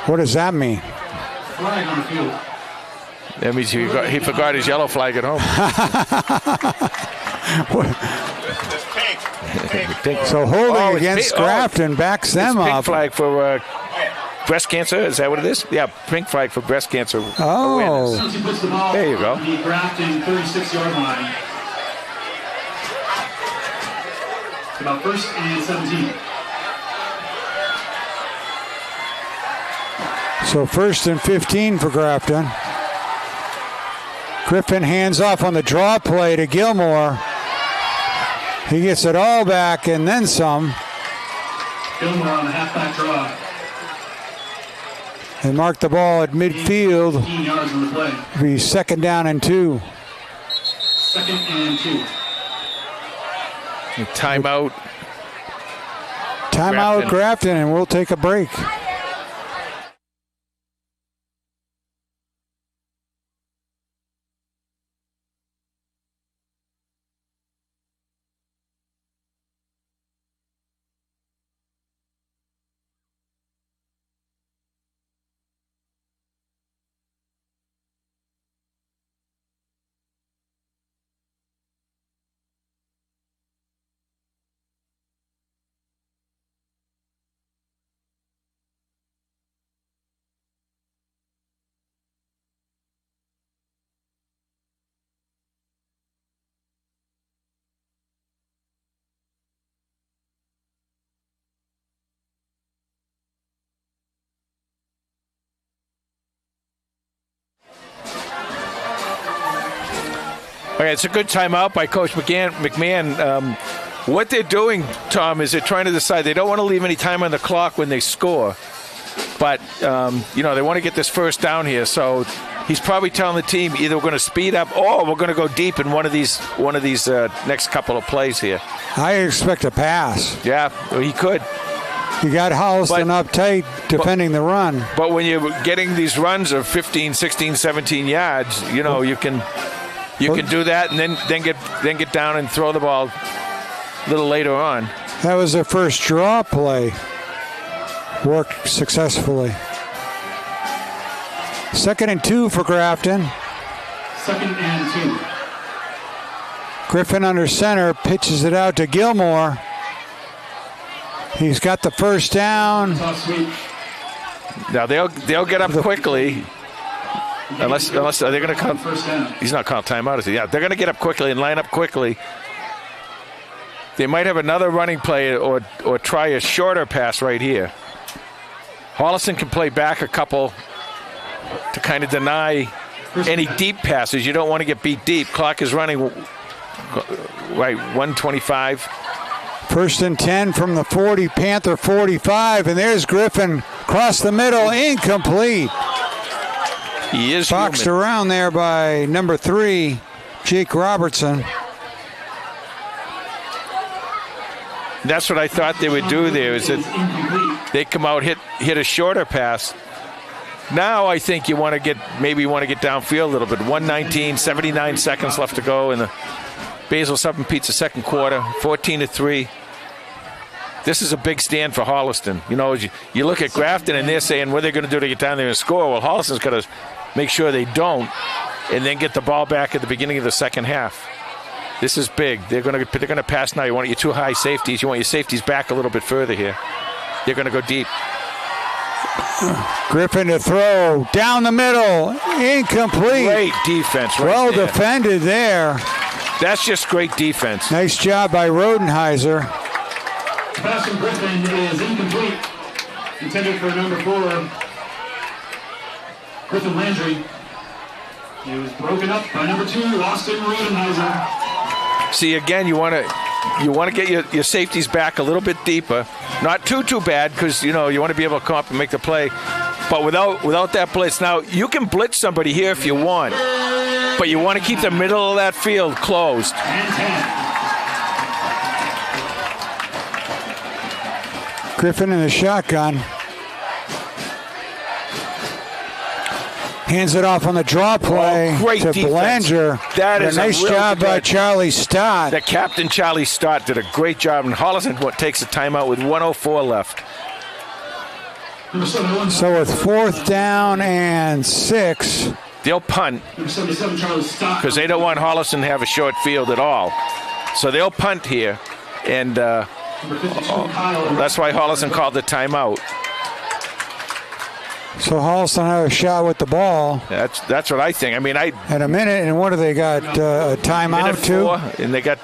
What does that mean? Flag on the field. That means he forgot his yellow flag at home. It's pink. So holding against Grafton backs them pink up. Flag for breast cancer. Is that what it is? Yeah, pink flag for breast cancer awareness. Since he puts the ball There you go. on the Grafton 36-yard line. It's about 1st and 17. So 1st and 15 for Grafton. Griffin hands off on the draw play to Gilmore. He gets it all back and then some. Gilmore on the halfback draw. They mark the ball at midfield. 15 yards on the play. Be 2nd down and 2. 2nd and 2. Timeout. Timeout Grafton, and we'll take a break. Okay, it's a good timeout by Coach McMahon. What they're doing, Tom, is they're trying to decide. They don't want to leave any time on the clock when they score. But, they want to get this first down here. So he's probably telling the team either we're going to speed up or we're going to go deep in one of these next couple of plays here. I expect a pass. Yeah, he could. You got Holliston up tight defending the run. But when you're getting these runs of 15, 16, 17 yards, you can do that and then get down and throw the ball a little later on. That was their first draw play. Worked successfully. 2nd and 2 for Grafton. 2nd and 2. Griffin under center pitches it out to Gilmore. He's got the first down. Now they'll get up quickly. Unless are they going to come? He's not calling timeout, is he? Yeah, they're going to get up quickly and line up quickly. They might have another running play or try a shorter pass right here. Holliston can play back a couple to kind of deny any deep passes. You don't want to get beat deep. Clock is running Right, 125. First and 10 from the 40, Panther 45, and there's Griffin across the middle, incomplete. He is boxed human. around there by number 3, Jake Robertson. That's what I thought they would do there, is that they come out, hit a shorter pass. Now I think you want to get downfield a little bit. 119, 79 seconds left to go in the Basil Southern Pizza second quarter, 14-3. This is a big stand for Holliston. You know, you look at Grafton and they're saying what are they going to do to get down there and score. Well, Holliston's got to make sure they don't, and then get the ball back at the beginning of the second half. This is big. They're going to pass now. You want your two high safeties. You want your safeties back a little bit further here. They're going to go deep. Griffin to throw down the middle, incomplete. Great defense. Right well there. Defended there. That's just great defense. Nice job by Rodenheiser. Pass from Griffin is incomplete. Intended for number 4, Griffin Landry. He was broken up by number 2, Austin Rodenheiser. See, again, you want to get your safeties back a little bit deeper. Not too bad, because you want to be able to come up and make the play. But without that blitz, now you can blitz somebody here if you want, but you want to keep the middle of that field closed. Griffin in the shotgun. Hands it off on the draw play great to defense. Belanger. That is a nice real job by good. Charlie Stott. The captain, Charlie Stott, did a great job, and Holliston takes a timeout with 1:04 left. So with 4th down and 6. They'll punt because they don't want Holliston to have a short field at all. So they'll punt here, and that's why Holliston called the timeout. So Holliston have a shot with the ball. That's what I think. I mean, at a minute, and what do they got? A timeout too? 4, and they got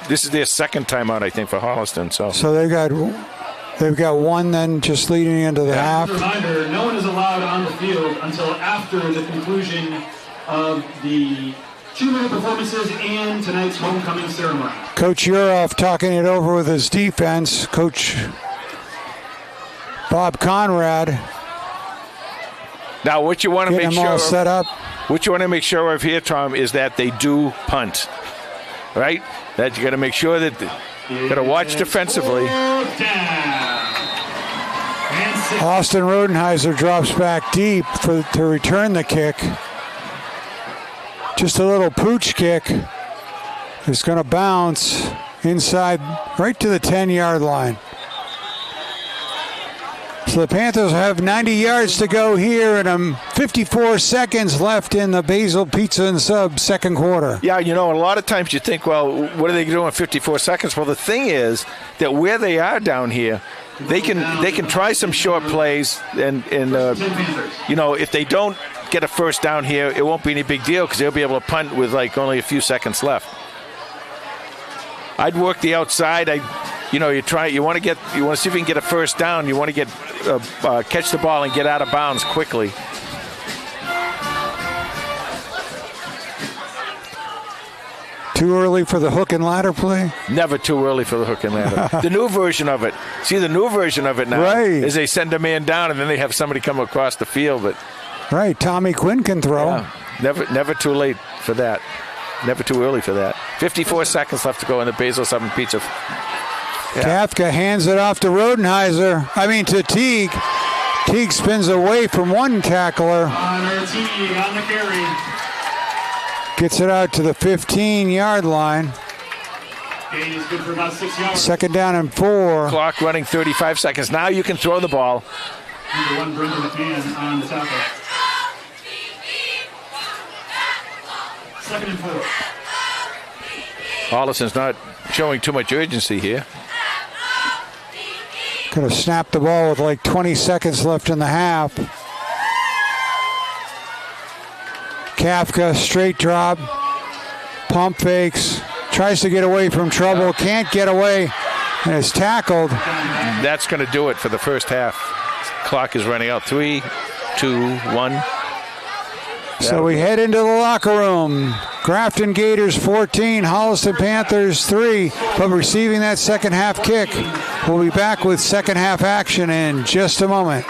this is their second timeout, I think, for Holliston. So they've got one then just leading into the half. Reminder: no one is allowed on the field until after the conclusion of the 2-minute performances and tonight's homecoming ceremony. Coach Uroff talking it over with his defense. Coach Bob Conrad. Now, what you want to make sure all set up. What you want to make sure of here, Tom, is that they do punt, right? That you got to make sure that you got to watch defensively. Austin Rodenheiser drops back deep to return the kick. Just a little pooch kick. It's going to bounce inside right to the 10-yard line. So the Panthers have 90 yards to go here and 54 seconds left in the Basil Pizza and Sub second quarter. Yeah, a lot of times you think, well, what are they doing in 54 seconds? Well, the thing is that where they are down here, they can try some short plays, and if they don't get a first down here, it won't be any big deal because they'll be able to punt with only a few seconds left. I'd work the outside. You want to see if you can get a first down. You want to get catch the ball and get out of bounds quickly. Too early for the hook and ladder play? Never too early for the hook and ladder. The new version of it. See, the new version of it now is they send a man down and then they have somebody come across the field. But right, Tommy Quinn can throw. Yeah, never too late for that. Never too early for that. 54 seconds left to go in the Basil Southern Pizza. Yeah. Kafka hands it off to to Teague. Teague spins away from one tackler. Teague on the carry. Gets it out to the 15-yard line. Gain is good for about 6 yards. Second down and 4. Clock running 35 seconds. Now you can throw the ball. Number 1, Brendan McMahon on the tackle. Second and 4. Holliston's not showing too much urgency here. Could have snapped the ball with 20 seconds left in the half. Kafka, straight drop, pump fakes, tries to get away from trouble, can't get away, and is tackled. That's going to do it for the first half. Clock is running out. 3, 2, 1. So we head into the locker room. Grafton Gators 14, Holliston Panthers 3, but receiving that second half kick. We'll be back with second half action in just a moment.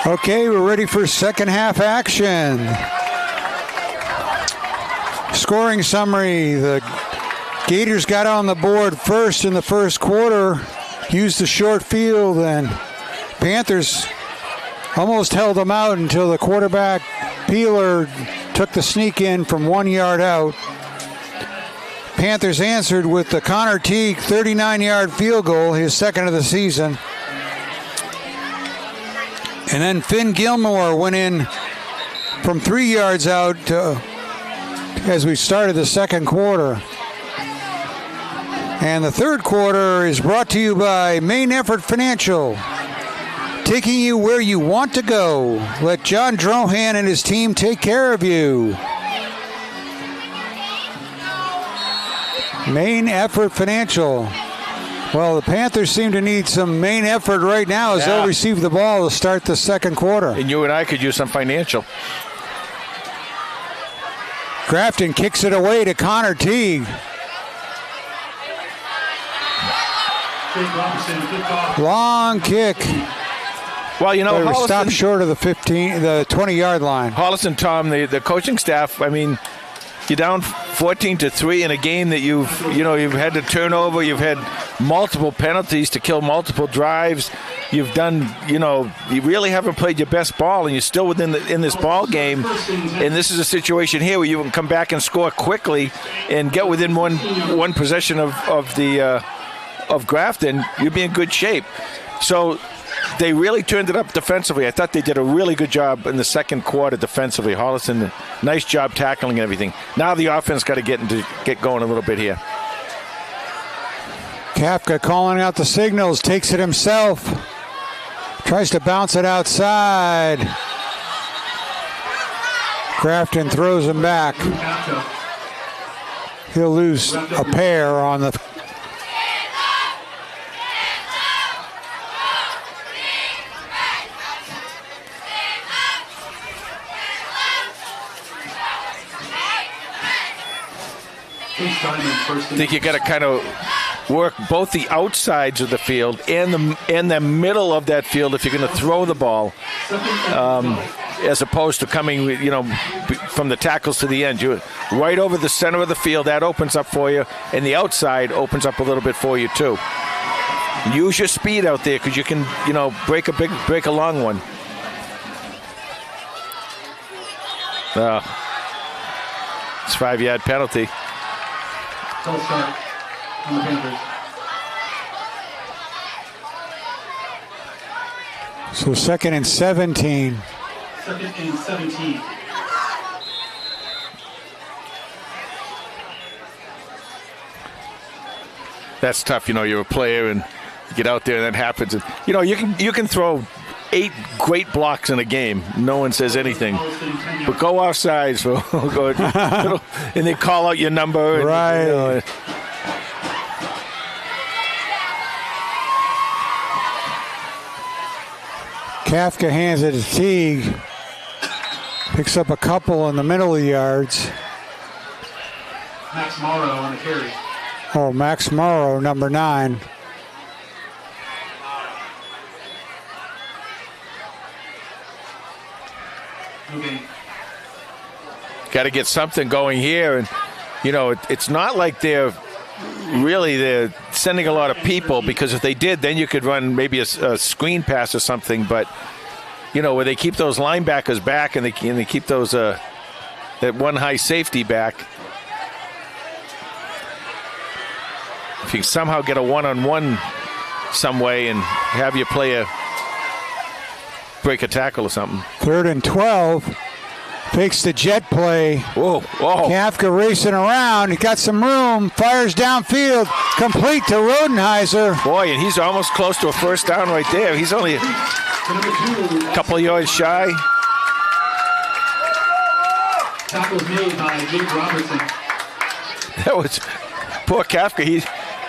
Okay, we're ready for second half action. Scoring summary. The Gators got on the board first in the first quarter, used the short field, and Panthers almost held them out until the quarterback, Peeler, took the sneak in from 1 yard out. Panthers answered with the Connor Teague 39-yard field goal, his second of the season. And then Finn Gilmore went in from 3 yards out as we started the second quarter. And the third quarter is brought to you by Main Effort Financial, taking you where you want to go. Let John Drohan and his team take care of you. Main Effort Financial. Well, the Panthers seem to need some main effort right now as they'll receive the ball to start the second quarter. And you and I could use some financial. Grafton kicks it away to Connor Teague. Long kick. Well, you know, they were stopped short of the 20-yard line. Holliston, Tom, the coaching staff, I mean, you're down 14-3 in a game that you've had to turn over. You've had multiple penalties to kill multiple drives. You've done, you really haven't played your best ball, and you're still in this ball game. And this is a situation here where you can come back and score quickly and get within one possession of Grafton. You'd be in good shape. So they really turned it up defensively. I thought they did a really good job in the second quarter defensively. Holliston, nice job tackling and everything. Now the offense got to get going a little bit here. Kafka calling out the signals, takes it himself. Tries to bounce it outside. Grafton throws him back. He'll lose a pair on the... I think you got to kind of work both the outsides of the field and the middle of that field if you're going to throw the ball, as opposed to coming, from the tackles to the end. You're right over the center of the field. That opens up for you, and the outside opens up a little bit for you too. Use your speed out there because you can, break a long one. It's 5-yard penalty. False start on the Panthers. So 2nd and 17. 2nd and 17. That's tough. You're a player and you get out there and that happens. And, you can throw 8 great blocks in a game. No one says anything. But go offside, and they call out your number. And, right. Kafka hands it to Teague. Picks up a couple in the middle of the yards. Max Morrow on the carry. Oh, Max Morrow, number 9. Okay. Got to get something going here. And, it's not like they're sending a lot of people, because if they did, then you could run maybe a screen pass or something. But, where they keep those linebackers back and they keep those that one high safety back. If you can somehow get a one-on-one some way and have your player break a tackle or something. 3rd and 12. Fakes the jet play. Whoa. Kafka racing around. He got some room. Fires downfield. Complete to Rodenheiser. Boy, and he's almost close to a first down right there. He's only a couple of yards shy. Tackle made by Jake Robertson. That was poor Kafka.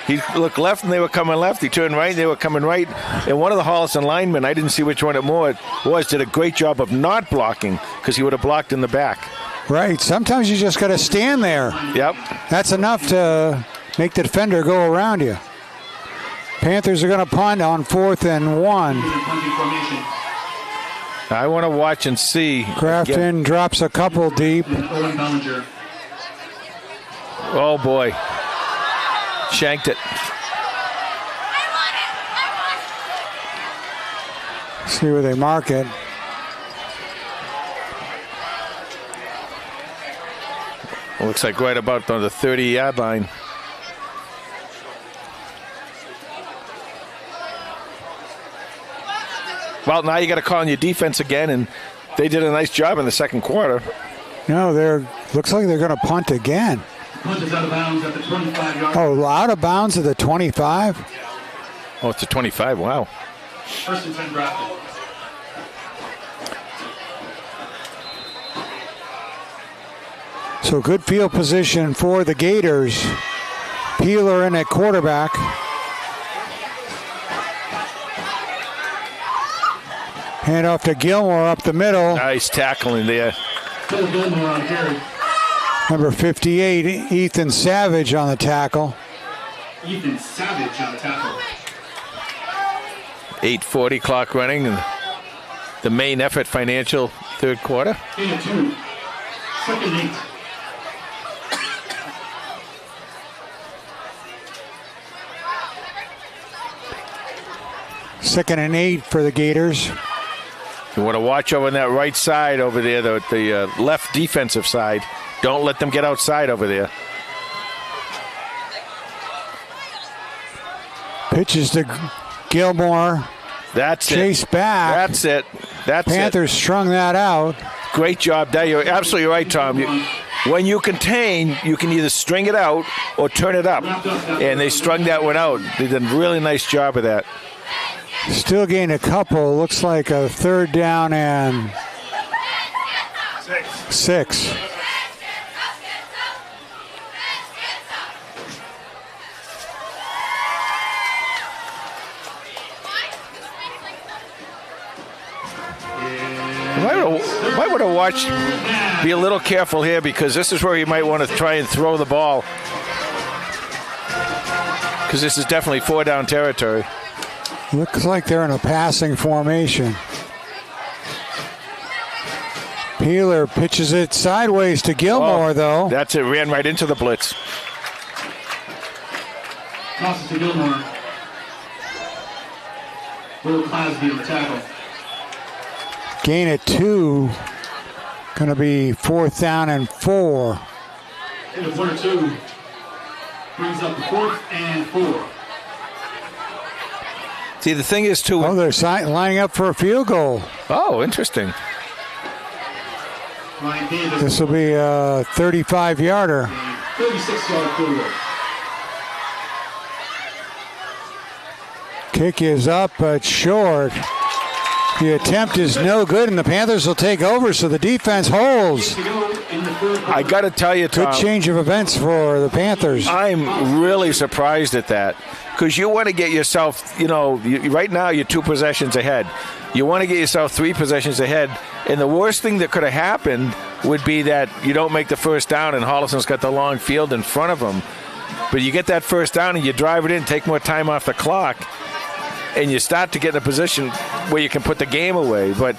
He looked left and they were coming left. He turned right and they were coming right. And one of the Holliston linemen, I didn't see which one it was, did a great job of not blocking, because he would have blocked in the back. Right. Sometimes you just got to stand there. Yep. That's enough to make the defender go around you. Panthers are going to punt on 4th and 1. I want to watch and see. Grafton drops a couple deep. Owen Bellinger. Oh, boy. Shanked it. See where they mark it. Looks like right about on the 30-yard line. Well, now you got to call on your defense again, and they did a nice job in the second quarter. No, looks like they're going to punt again. Punt is out of bounds at the 25-yard. Oh, out of bounds at the 25? Oh, it's a 25. Wow. First and 10 Grafton. So good field position for the Gators. Peeler in at quarterback. Hand off to Gilmore up the middle. Nice tackling there. Phil Gilmore on carry. Number 58, Ethan Savage on the tackle. Ethan Savage on the tackle. 8:40 clock running. And the main effort financial third quarter. Gain of 2. Second 8. Second and 8 for the Gators. You want to watch over on that right side over there, the left defensive side. Don't let them get outside over there. Pitches to Gilmore. That's Chase it. back. That's it. That's Panthers it. strung that out. Great job there. You're absolutely right, Tom. When you contain, you can either string it out or turn it up. And they strung that one out. They did a really nice job of that. Still gained a couple. Looks like a third down and 6. Might want to watch, be a little careful here because this is where you might want to try and throw the ball. Because this is definitely 4-down territory. Looks like they're in a passing formation. Peeler pitches it sideways to Gilmore, though. That's it. Ran right into the blitz. Tosses to Gilmore. Will Clasby on the tackle. Gain at 2. Going to be 4th down and 4. Gain of 1 or 2. Brings up the 4th and 4. See, the thing is, too. Oh, they're lining up for a field goal. Oh, interesting. Ryan Davis. This will be a 35-yarder. 36-yard field goal. Kick is up, but short. The attempt is no good, and the Panthers will take over, so the defense holds. I got to tell you, Tom. Good change of events for the Panthers. I'm really surprised at that because you want to get yourself, right now you're 2 possessions ahead. You want to get yourself 3 possessions ahead, and the worst thing that could have happened would be that you don't make the first down and Holliston's got the long field in front of them. But you get that first down and you drive it in, take more time off the clock, and you start to get in a position where you can put the game away. But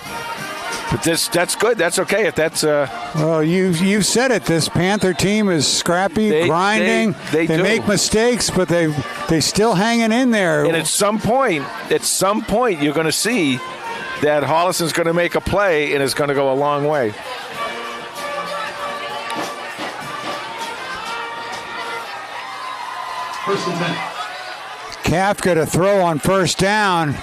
that's good. That's okay if that's. Well, you've said it. This Panther team is scrappy, grinding. They do. Make mistakes, but they still hanging in there. And at some point, you're going to see that Holliston's going to make a play, and it's going to go a long way. First and 10. Kafka to throw on first down.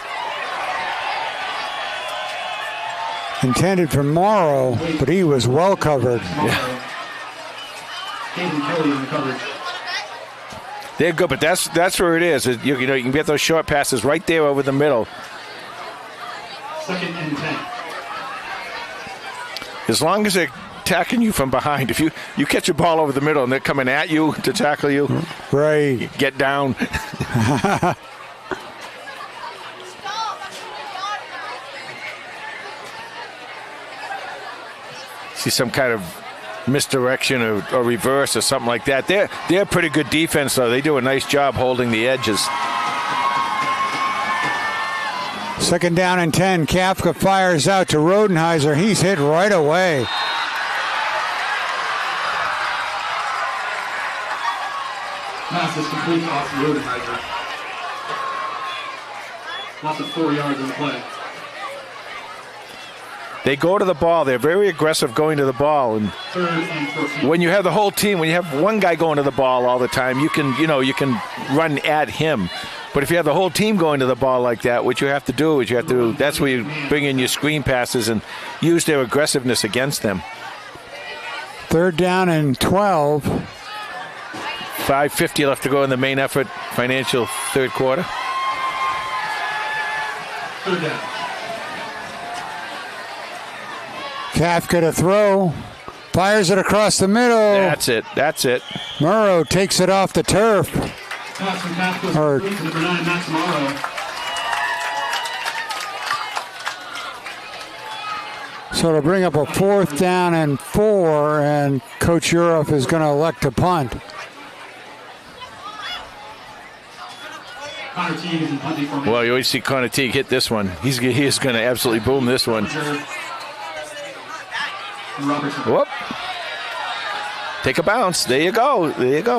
Intended for Morrow, but he was well covered. Yeah. Caden Kelly in the coverage. They're good, but that's where it is. You can get those short passes right there over the middle. Second and 10. As long as they're attacking you from behind. If you catch a ball over the middle and they're coming at you to tackle you, right, get down. See some kind of misdirection or reverse or something like that. They're pretty good defense, though. They do a nice job holding the edges. Second down and 10. Kafka fires out to Rodenheiser. He's hit right away. Pass is complete off Rodenheiser. Loss of 4 yards in the play. They go to the ball. They're very aggressive going to the ball. And Third and 14. when you have the whole team, when you have one guy going to the ball all the time, you can run at him. But if you have the whole team going to the ball like that, what you have to do is that's where you bring in your screen passes and use their aggressiveness against them. Third down and 12. 5:50 left to go in the main effort financial third quarter. Third down. Kafka to throw. Fires it across the middle. That's it. Murrow takes it off the turf. Pass from Kafka Or- to number 9, Max Morrow. So it'll bring up a 4th down and 4, and Coach Europe is going to elect to punt. Connor Teague is in punting formation. Well, you always see Connor Teague hit this one. He is going to absolutely boom this one. Robertson. Whoop. Take a bounce. There you go.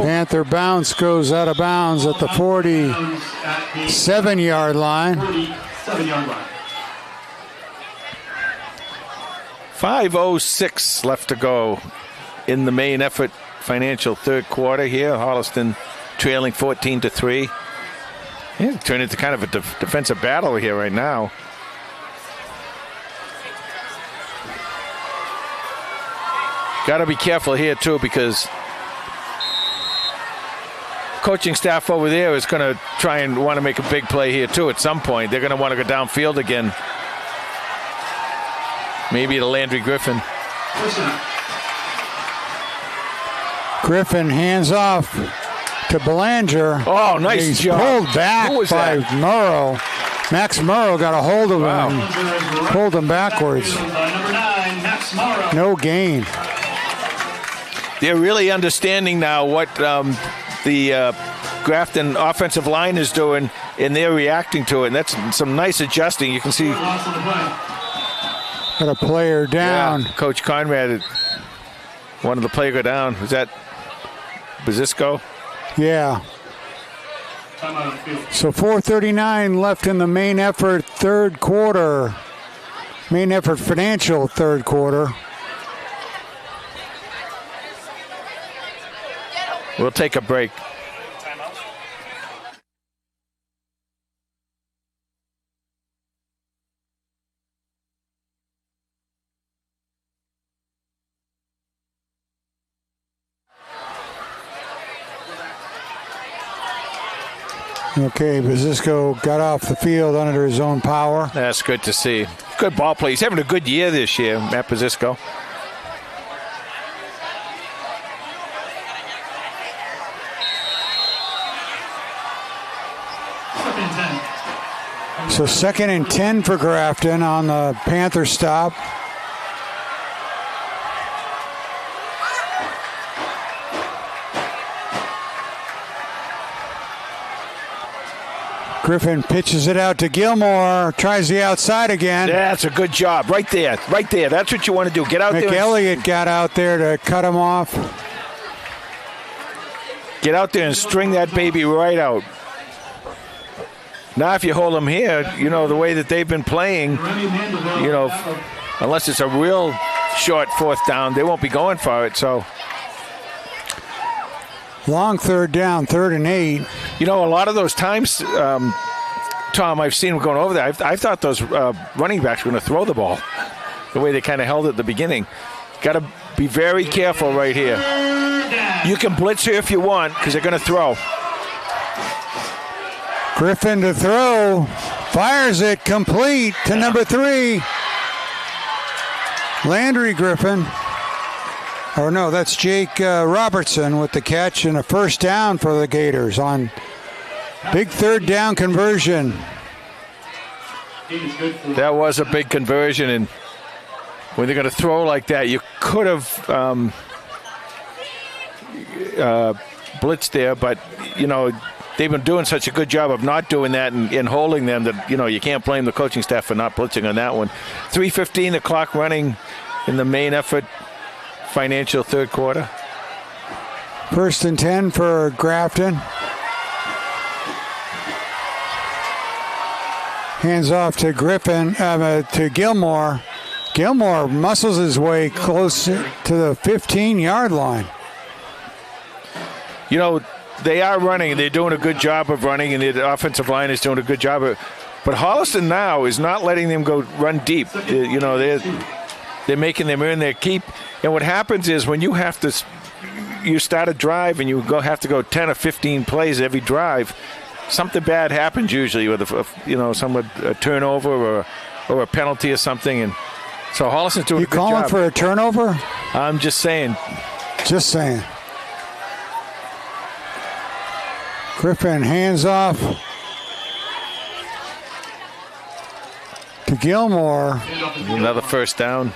Panther bounce goes out of bounds at the 47-yard line. 47-yard line. 5:06 left to go in the main effort financial third quarter here. Holliston trailing 14-3. Yeah, turned into kind of a defensive battle here right now. Got to be careful here, too, because coaching staff over there is going to try and want to make a big play here, too, at some point. They're going to want to go downfield again. Maybe to Landry Griffin. Griffin hands off to Belanger. Oh, nice He's job. pulled back Who was by that? Murrow. Max Murrow got a hold of Wow. him, pulled him backwards. Number 9, Max Morrow. No gain. They're really understanding now what the Grafton offensive line is doing, and they're reacting to it. And that's some nice adjusting. You can see Loss on the play. Got a player down. Coach Conrad wanted the play go down. Was that Bazisco? Yeah. Timeout on the field. So 4:39 left in the main effort third quarter. Main effort financial third quarter. We'll take a break. Okay, Bazisco got off the field under his own power. That's good to see. Good ball play. He's having a good year this year, Matt Bazisco. So 2nd and 10 for Grafton on the Panther stop. Griffin pitches it out to Gilmore, tries the outside again. That's a good job. Right there. That's what you want to do. Get out there. McElliott got out there to cut him off. Get out there and string that baby right out. Now if you hold them here, the way that they've been playing, unless it's a real short 4th down, they won't be going for it. So long 3rd down, 3rd and 8. a lot of those times, Tom, I've seen them going over there. I thought those running backs were going to throw the ball the way they kind of held it at the beginning. Got to be very careful right here. You can blitz here if you want because they're going to throw. Griffin to throw. Fires it complete to number 3. Landry Griffin. Or no, that's Jake Robertson with the catch and a 1st down for the Gators on big 3rd down conversion. That was a big conversion, and when they're going to throw like that, you could have blitzed there, but, they've been doing such a good job of not doing that and holding them that, you can't blame the coaching staff for not blitzing on that one. 3:15, the clock running in the main effort financial third quarter. 1st and 10 for Grafton. Hands off to to Gilmore. Gilmore muscles his way close to the 15-yard line. They are running. They're doing a good job of running, and the offensive line is doing a good job of it. But Holliston now is not letting them go run deep. They're making them earn their keep. And what happens is when you start a drive and you have to go 10 or 15 plays every drive, something bad happens usually with a turnover or a penalty or something. And so Holliston's doing a good job. You calling for a turnover? I'm just saying. Just saying. Griffin hands off to Gilmore. Another first down.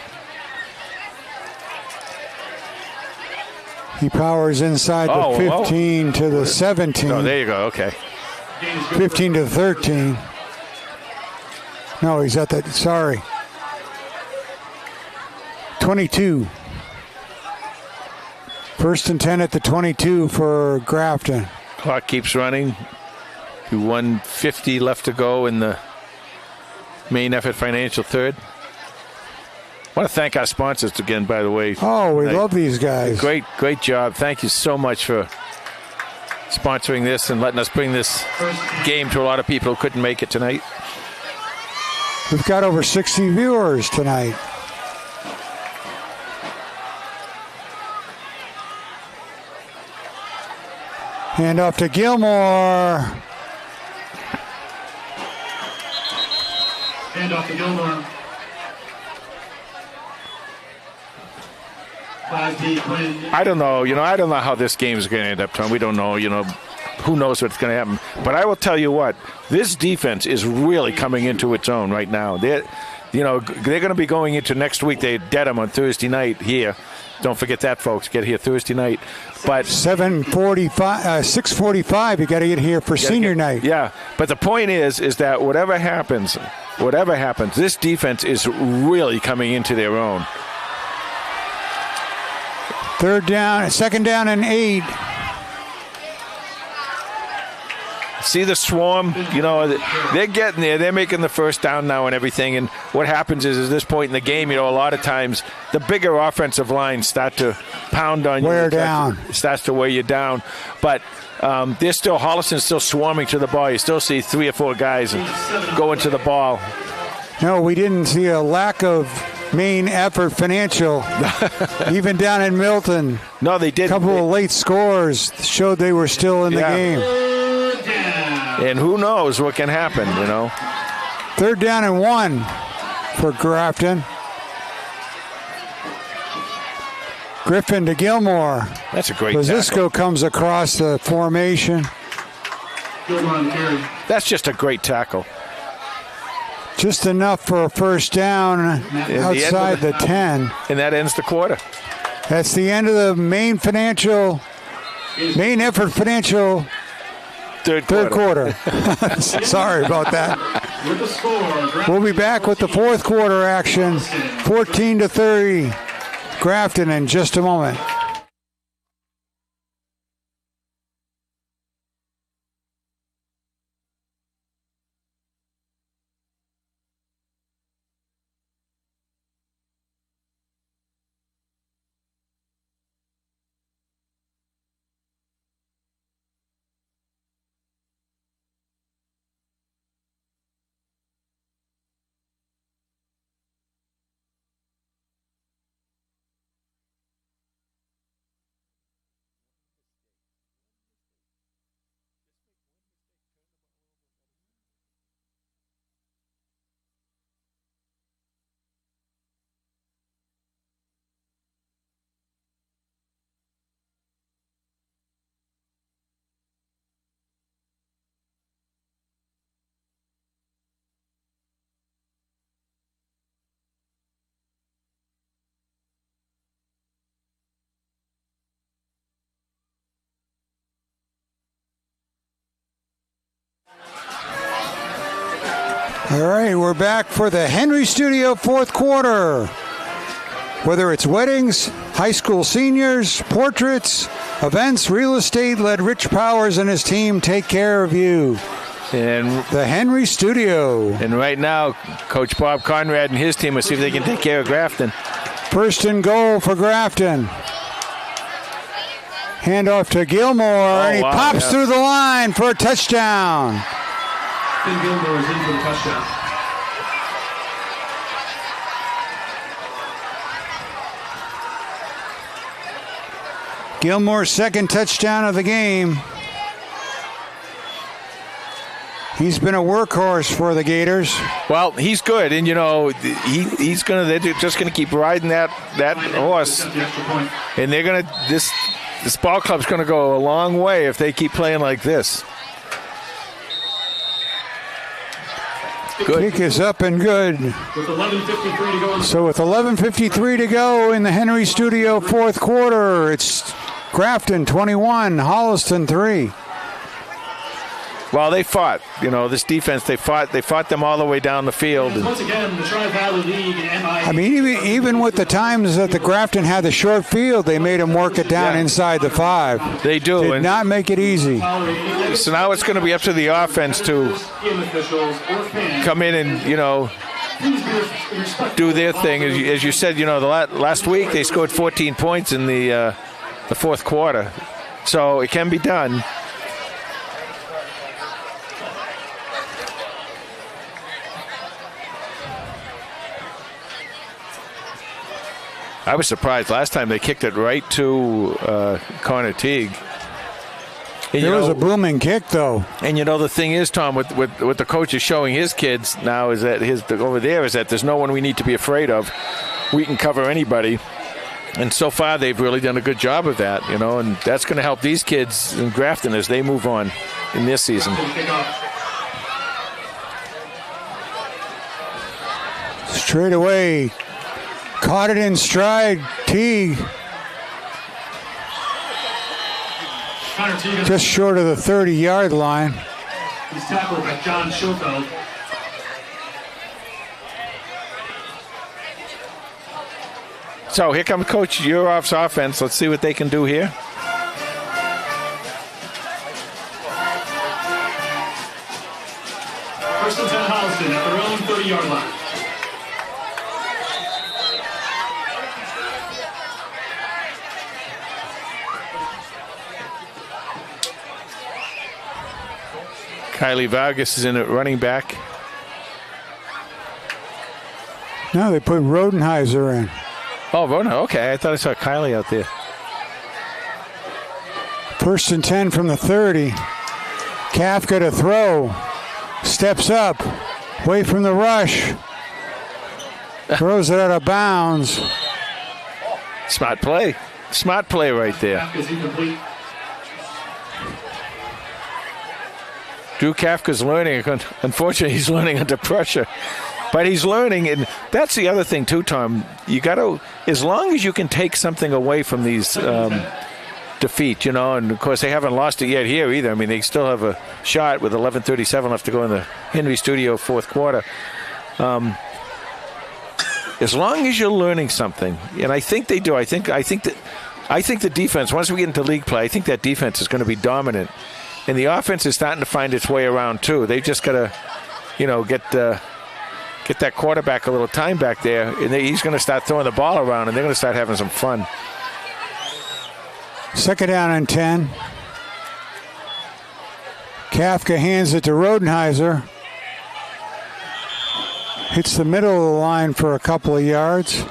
He powers inside the 15 to the 17. Oh, there you go. Okay. 15 to 13. No, he's at that. Sorry. 22. 1st and 10 at the 22 for Grafton. Clock keeps running. 1:50 left to go in the main effort financial third. I want to thank our sponsors again, by the way. Oh, we love these guys. Great job. Thank you so much for sponsoring this and letting us bring this game to a lot of people who couldn't make it tonight. We've got over 60 viewers tonight. Hand off to Gilmore. Hand off to Gilmore. I don't know. I don't know how this game is going to end up, Tom. We don't know. Who knows what's going to happen. But I will tell you what, this defense is really coming into its own right now. They're going to be going into next week. They dead them on Thursday night here. Don't forget that, folks. Get here Thursday night. But 6:45. You got to get here for senior night. Yeah, but the point is that whatever happens, this defense is really coming into their own. 2nd down and 8. See the swarm? They're getting there. They're making the first down now and everything. And what happens is, at this point in the game, a lot of times the bigger offensive lines start to pound on you. Wear down. Starts to wear you down. But Holliston's still swarming to the ball. You still see 3 or 4 guys going to the ball. No, we didn't see a lack of main effort financial. Even down in Milton. No, they did. A couple of late scores showed they were still in the game. And who knows what can happen, 3rd down and 1 for Grafton. Griffin to Gilmore. That's a great Lazisco comes across the formation. That's just a great tackle. Just enough for a first down outside the 10. And that ends the quarter. That's the end of the main effort financial third quarter. Sorry about that. We'll be back with the fourth quarter action. 14-30 Grafton in just a moment. All right, we're back for the Henry Studio fourth quarter. Whether it's weddings, high school seniors, portraits, events, real estate, let Rich Powers and his team take care of you. And the Henry Studio. And right now, Coach Bob Conrad and his team will see if they can take care of Grafton. First and goal for Grafton. Handoff to Gilmore, and he pops through the line for a touchdown. Finn Gilmore is in for the touchdown. Gilmore's second touchdown of the game. He's been a workhorse for the Gators. Well, he's good, and he's gonna. They're just gonna keep riding that horse, and they're gonna. This ball club's gonna go a long way if they keep playing like this. Good. Kick is up and good. With 11:53 to go. So with 11:53 to go in the Henry Studio fourth quarter, it's Grafton 21, Holliston 3. Well, they fought. This defense, they fought them all the way down the field. Once again, the Tri-Valley League and MI. I mean, even with the times that the Grafton had the short field, they made them work it down inside the 5. They do. Did not make it easy. So now it's going to be up to the offense to come in and, do their thing. As you said, the last week they scored 14 points in the fourth quarter. So it can be done. I was surprised. Last time they kicked it right to Connor Teague. And, it was a booming kick, though. And the thing is, Tom, what the coach is showing his kids now is that over there is that there's no one we need to be afraid of. We can cover anybody. And so far, they've really done a good job of that, and that's going to help these kids in Grafton as they move on in this season. Straight away. Caught it in stride, Teague. Just short of the 30-yard line. He's tackled by John Schofield. So here comes Coach Uroff's offense. Let's see what they can do here. First and 10 Holliston at their own 30-yard line. Kylie Vargas is in at running back. No, they put Rodenheiser in. Oh, Rodenheiser. Okay, I thought I saw Kylie out there. First and 10 from the 30. Kafka to throw. Steps up. Away from the rush. Throws it out of bounds. Smart play. Smart play right there. Kafka's incomplete. Drew Kafka's learning. Unfortunately, he's learning under pressure. But he's learning, and that's the other thing, too, Tom. You got to, as long as you can take something away from these defeat, and of course they haven't lost it yet here either. I mean, they still have a shot with 11:37 left to go in the Henry Studio fourth quarter. As long as you're learning something, and I think they do. I think the defense, once we get into league play, I think that defense is going to be dominant. And the offense is starting to find its way around, too. They've just got to, get that quarterback a little time back there, and he's going to start throwing the ball around, and they're going to start having some fun. Second down and 10. Kafka hands it to Rodenheiser. Hits the middle of the line for a couple of yards.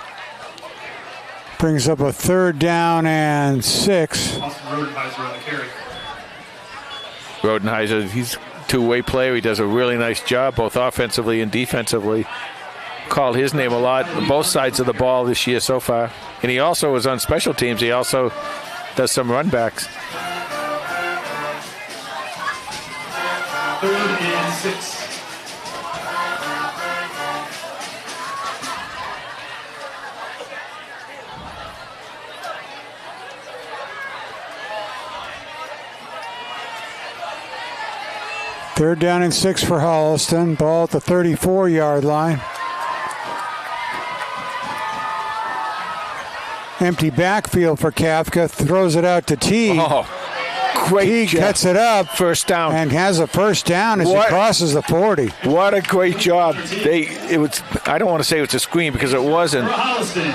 Brings up a third down and 6. Rodenheiser on the carry. Rodenheiser, he's a two-way player. He does a really nice job, both offensively and defensively. Called his name a lot on both sides of the ball this year so far. And he also was on special teams. He also does some run backs. 3rd and 6. Third down and 6 for Holliston. Ball at the 34-yard line. Empty backfield for Kafka. Throws it out to Teague. Oh, great Teague job. cuts it up. First down. And has a first down as he crosses the 40. What a great job. I don't want to say it's a screen because it wasn't,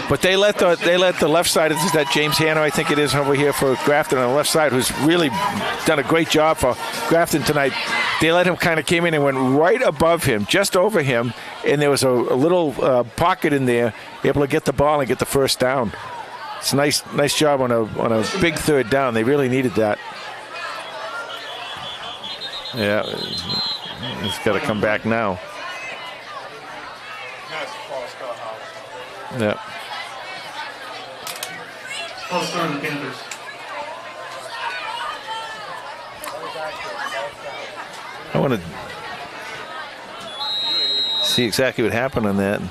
but they let the left side, is that James Hanna, I think it is, over here for Grafton on the left side, who's really done a great job for Grafton tonight. They let him kind of came in and went right above him, just over him, and there was a little pocket in there, able to get the ball and get the first down. It's a nice job on a big third down. They really needed that. Yeah, he's got to come back now. Yeah. False start on the Panthers. I want to see exactly what happened on that.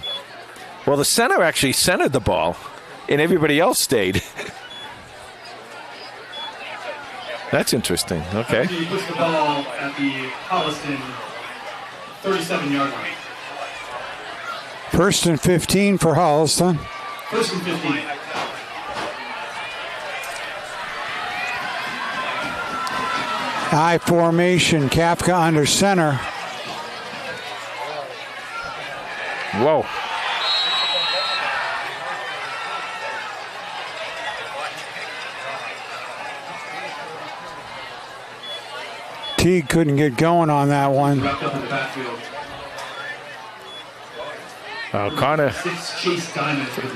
Well, the center actually centered the ball, and everybody else stayed. That's interesting. Okay. He puts the ball at the Holliston 37-yard line. First and 15 for Holliston. First and 15. I formation. Kafka under center. Whoa. Teague couldn't get going on that one. Wrapped up in the backfield. Connor,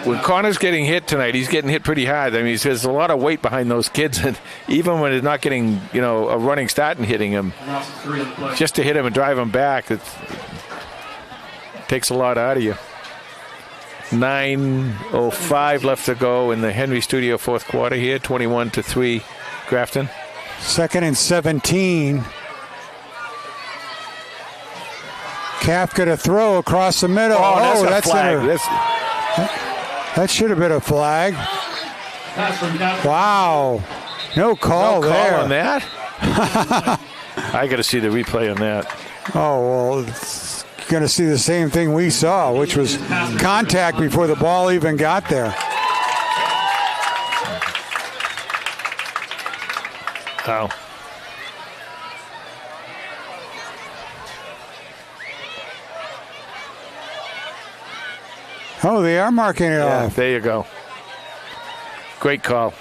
when Connor's getting hit tonight, he's getting hit pretty hard. I mean, there's a lot of weight behind those kids, and even when they're not getting, a running start and hitting him, just to hit him and drive him back, it takes a lot out of you. 9:05 left to go in the Henry Studio fourth quarter here, 21-3, Grafton. Second and 17. Kafka to throw across the middle. Oh, that's a flag. That should have been a flag. Wow. No call there. On that? I got to see the replay on that. Oh, well, it's going to see the same thing we saw, which was contact before the ball even got there. Wow. Oh, they are marking it off. There you go. Great call.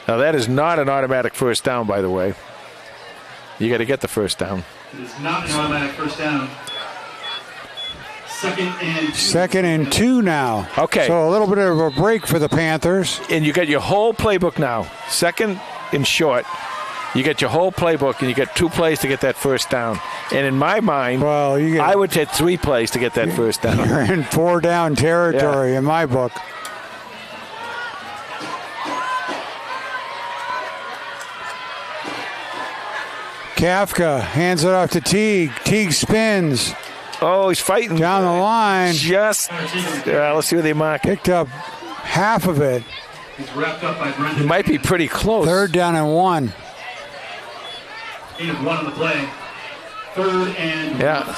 Now, that is not an automatic first down, by the way. You got to get the first down. It is not an automatic first down. Second and 2 now. Okay. So a little bit of a break for the Panthers. And you got your whole playbook now. Second and short. You get your whole playbook, and you get 2 plays to get that first down. And in my mind, I would take 3 plays to get that first down. You're in 4-down territory in my book. Kafka hands it off to Teague. Teague spins. Oh, he's fighting. Down the line. Let's see what they mark. Picked up half of it. He's wrapped up by Brendan. He might be pretty close. 3rd down and 1. 8 of 1 on the play. 3rd and 1.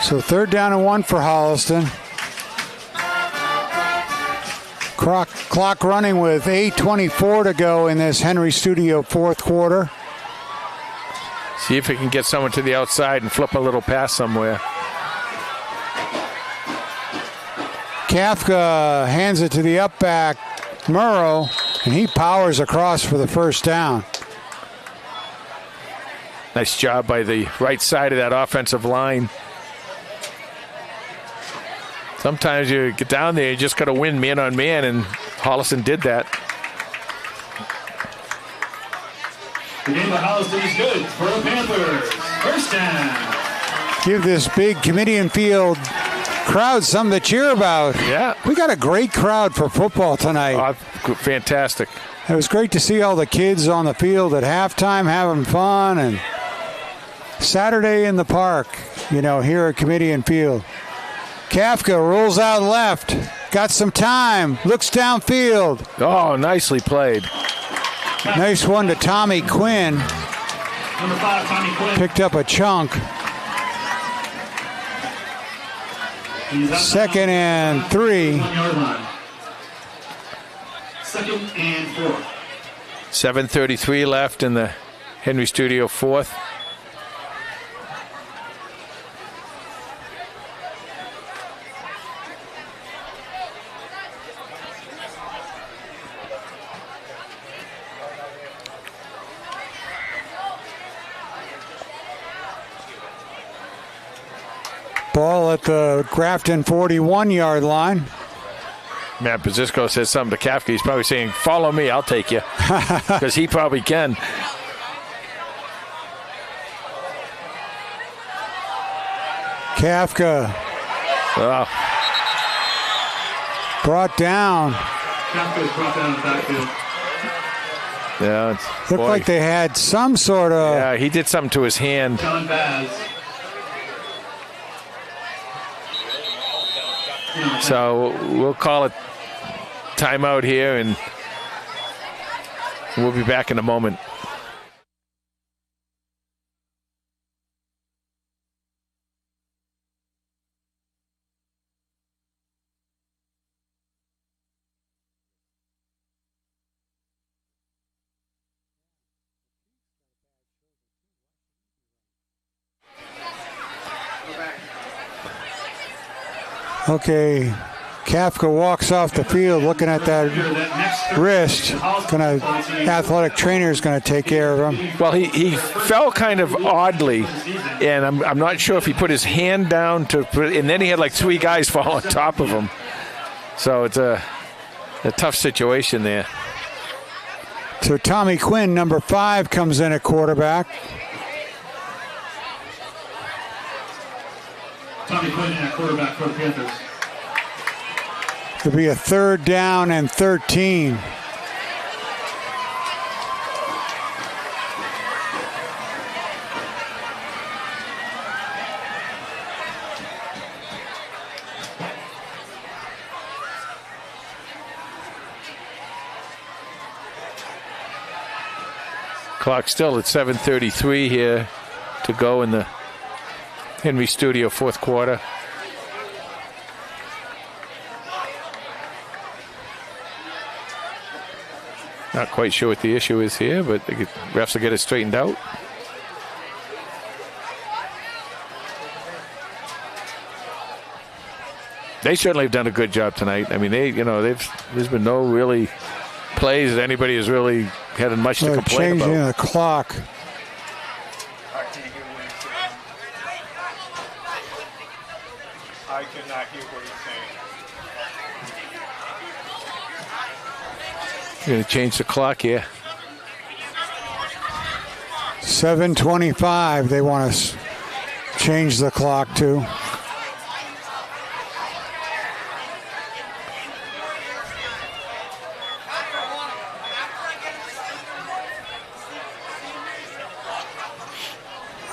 So 3rd down and 1 for Holliston. Clock running with 8:24 to go in this Henry Studio fourth quarter. See if he can get someone to the outside and flip a little pass somewhere. Kafka hands it to the up back, Murrow, and he powers across for the first down. Nice job by the right side of that offensive line. Sometimes you get down there, you just got to win man on man, and Holliston did that. The game by Holliston is good for the Panthers. First down. Give this big Kamitian field crowd something to cheer about. Yeah. We got a great crowd for football tonight. Fantastic. It was great to see all the kids on the field at halftime having fun, and Saturday in the park, here at Kamitian Field. Kafka rolls out left. got some time, looks downfield. Oh, nicely played. Nice one to Tommy Quinn. Number 5, Tommy Quinn. Picked up a chunk. Second and 3. 1-yard line. Second and 4. 7:33 left in the Henry Studio fourth. Ball at the Grafton 41-yard line. Matt Pazisco says something to Kafka. He's probably saying, follow me, I'll take you. Because he probably can. Kafka Oh, brought down. Kafka was brought down in the backfield. yeah. Looked boy. like they had some sort of... Yeah, he did something to his hand. John Baz. So we'll call it timeout here, and we'll be back in a moment. Okay, Kafka walks off the field looking at that wrist. Athletic trainer is going to take care of him. Well, he fell kind of oddly, and I'm not sure if he put his hand down and then he had like three guys fall on top of him. So it's a tough situation there. So Tommy Quinn, number 5, comes in at quarterback. Tommy Quinn at quarterback for the Panthers. It'll be a 3rd down and 13. Clock still at 7:33 here to go in the Henry Studio fourth quarter. Not quite sure what the issue is here, but the refs will get it straightened out. They certainly have done a good job tonight. I mean, there's been no really plays that anybody has really had much to complain about. Changing the clock. I cannot hear what he's saying. Going to change the clock here. 7:25. They want to change the clock to.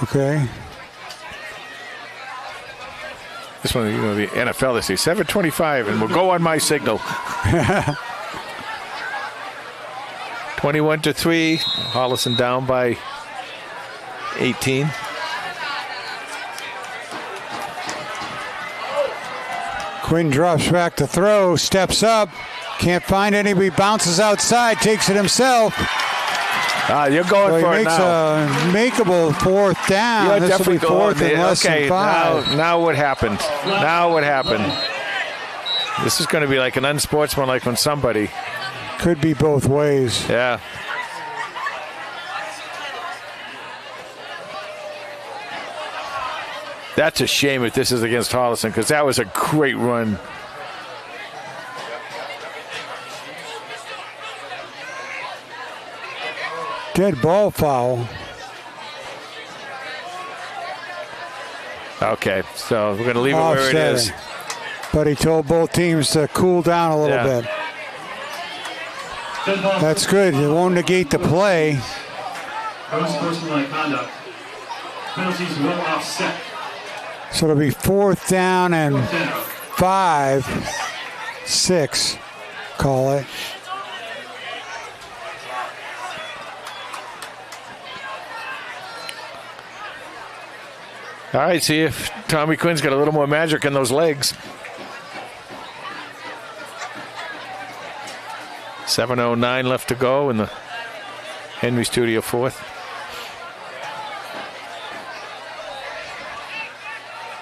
Okay. This one, the NFL, they say 7:25, and we'll go on my signal. 21-3, Holliston down by 18. Quinn drops back to throw, steps up, can't find anybody, bounces outside, takes it himself. You're going for it now. He makes a makeable 4th down. You're this will be 4th and less than 5. Now what happened? Now what happened? This is going to be like an unsportsmanlike from somebody. Could be both ways. Yeah. That's a shame if this is against Holliston, because that was a great run. Dead ball foul. Okay, so we're going to leave it where it is. But he told both teams to cool down a little bit. That's good. It won't negate the play. Unsportsmanlike conduct. Penalties will offset. So it'll be 4th down and 5. 6. Call it. All right, see if Tommy Quinn's got a little more magic in those legs. 7:09 left to go in the Henry Studio fourth.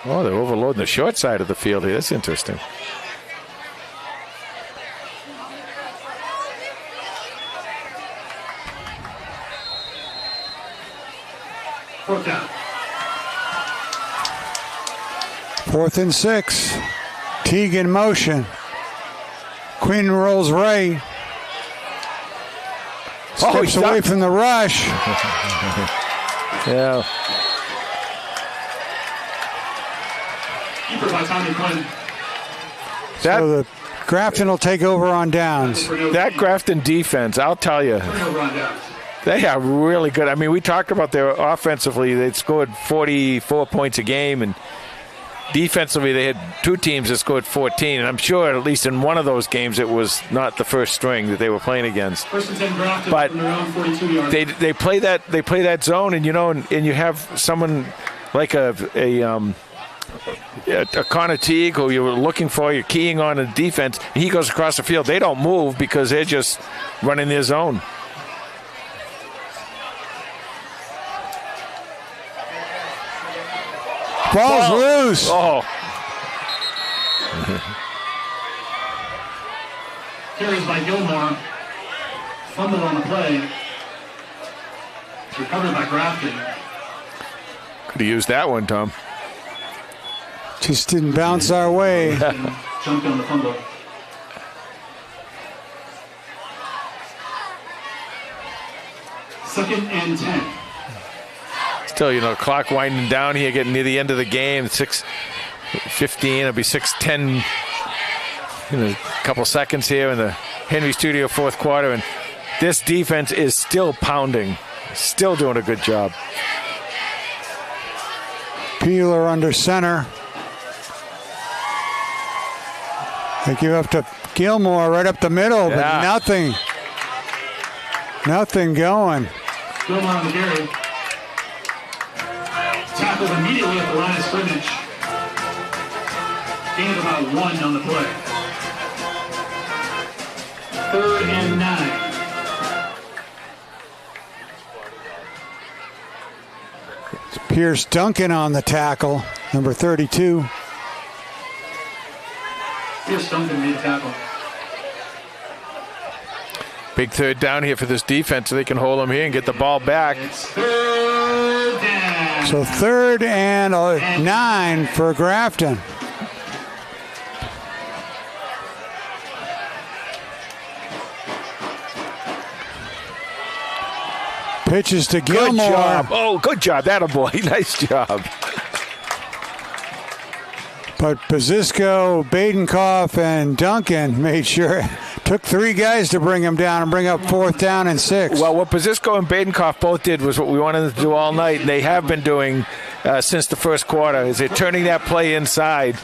Oh, they're overloading the short side of the field here. That's interesting. Fourth down. 4th and 6. Teague in motion. Quinn rolls right. Steps away from the rush. Yeah. Keeper by Tommy Quinn. So the Grafton will take over on downs. That Grafton defense, I'll tell you, Turnover on downs. they are really good. I mean, we talked about their offensively. They scored 44 points a game, and defensively they had 2 teams that scored 14. And I'm sure at least in one of those games it was not the first string that they were playing against. First and 10 Grafton But from around 42 yards. They play that zone, and and you have someone like a Connor Teague who you were looking for, you're keying on a defense, and he goes across the field. They don't move because they're just running their zone. Ball's loose. Oh, Carries by Gilmore. Fumble on the play. Recovered by Grafton. could have used that one, Tom. Just didn't bounce our way. Jumped on the fumble. Second and 10. Still, clock winding down here, getting near the end of the game. 6:15. It'll be 6:10 in a couple seconds here in the Henry Studio fourth quarter, and this defense is still pounding, still doing a good job. Peeler under center. They give up to Gilmore right up the middle, but nothing going. Gilmore on the carry. Tackled immediately at the line of scrimmage. Gained about 1 on the play. 3rd and 9. It's Pierce Duncan on the tackle, number 32. Pierce Duncan made the tackle. Big third down here for this defense, so they can hold them here and get the ball back. It's 3rd down. So 3rd and 9 for Grafton. Pitches to Gilmore. Good job. Oh, good job. That a boy. Nice job. But Bazisco, Badenkoff, and Duncan made sure. Took 3 guys to bring him down and bring up 4th down and 6. Well, what Bazisco and Badenkoff both did was what we wanted them to do all night, and they have been doing since the first quarter, is they're turning that play inside,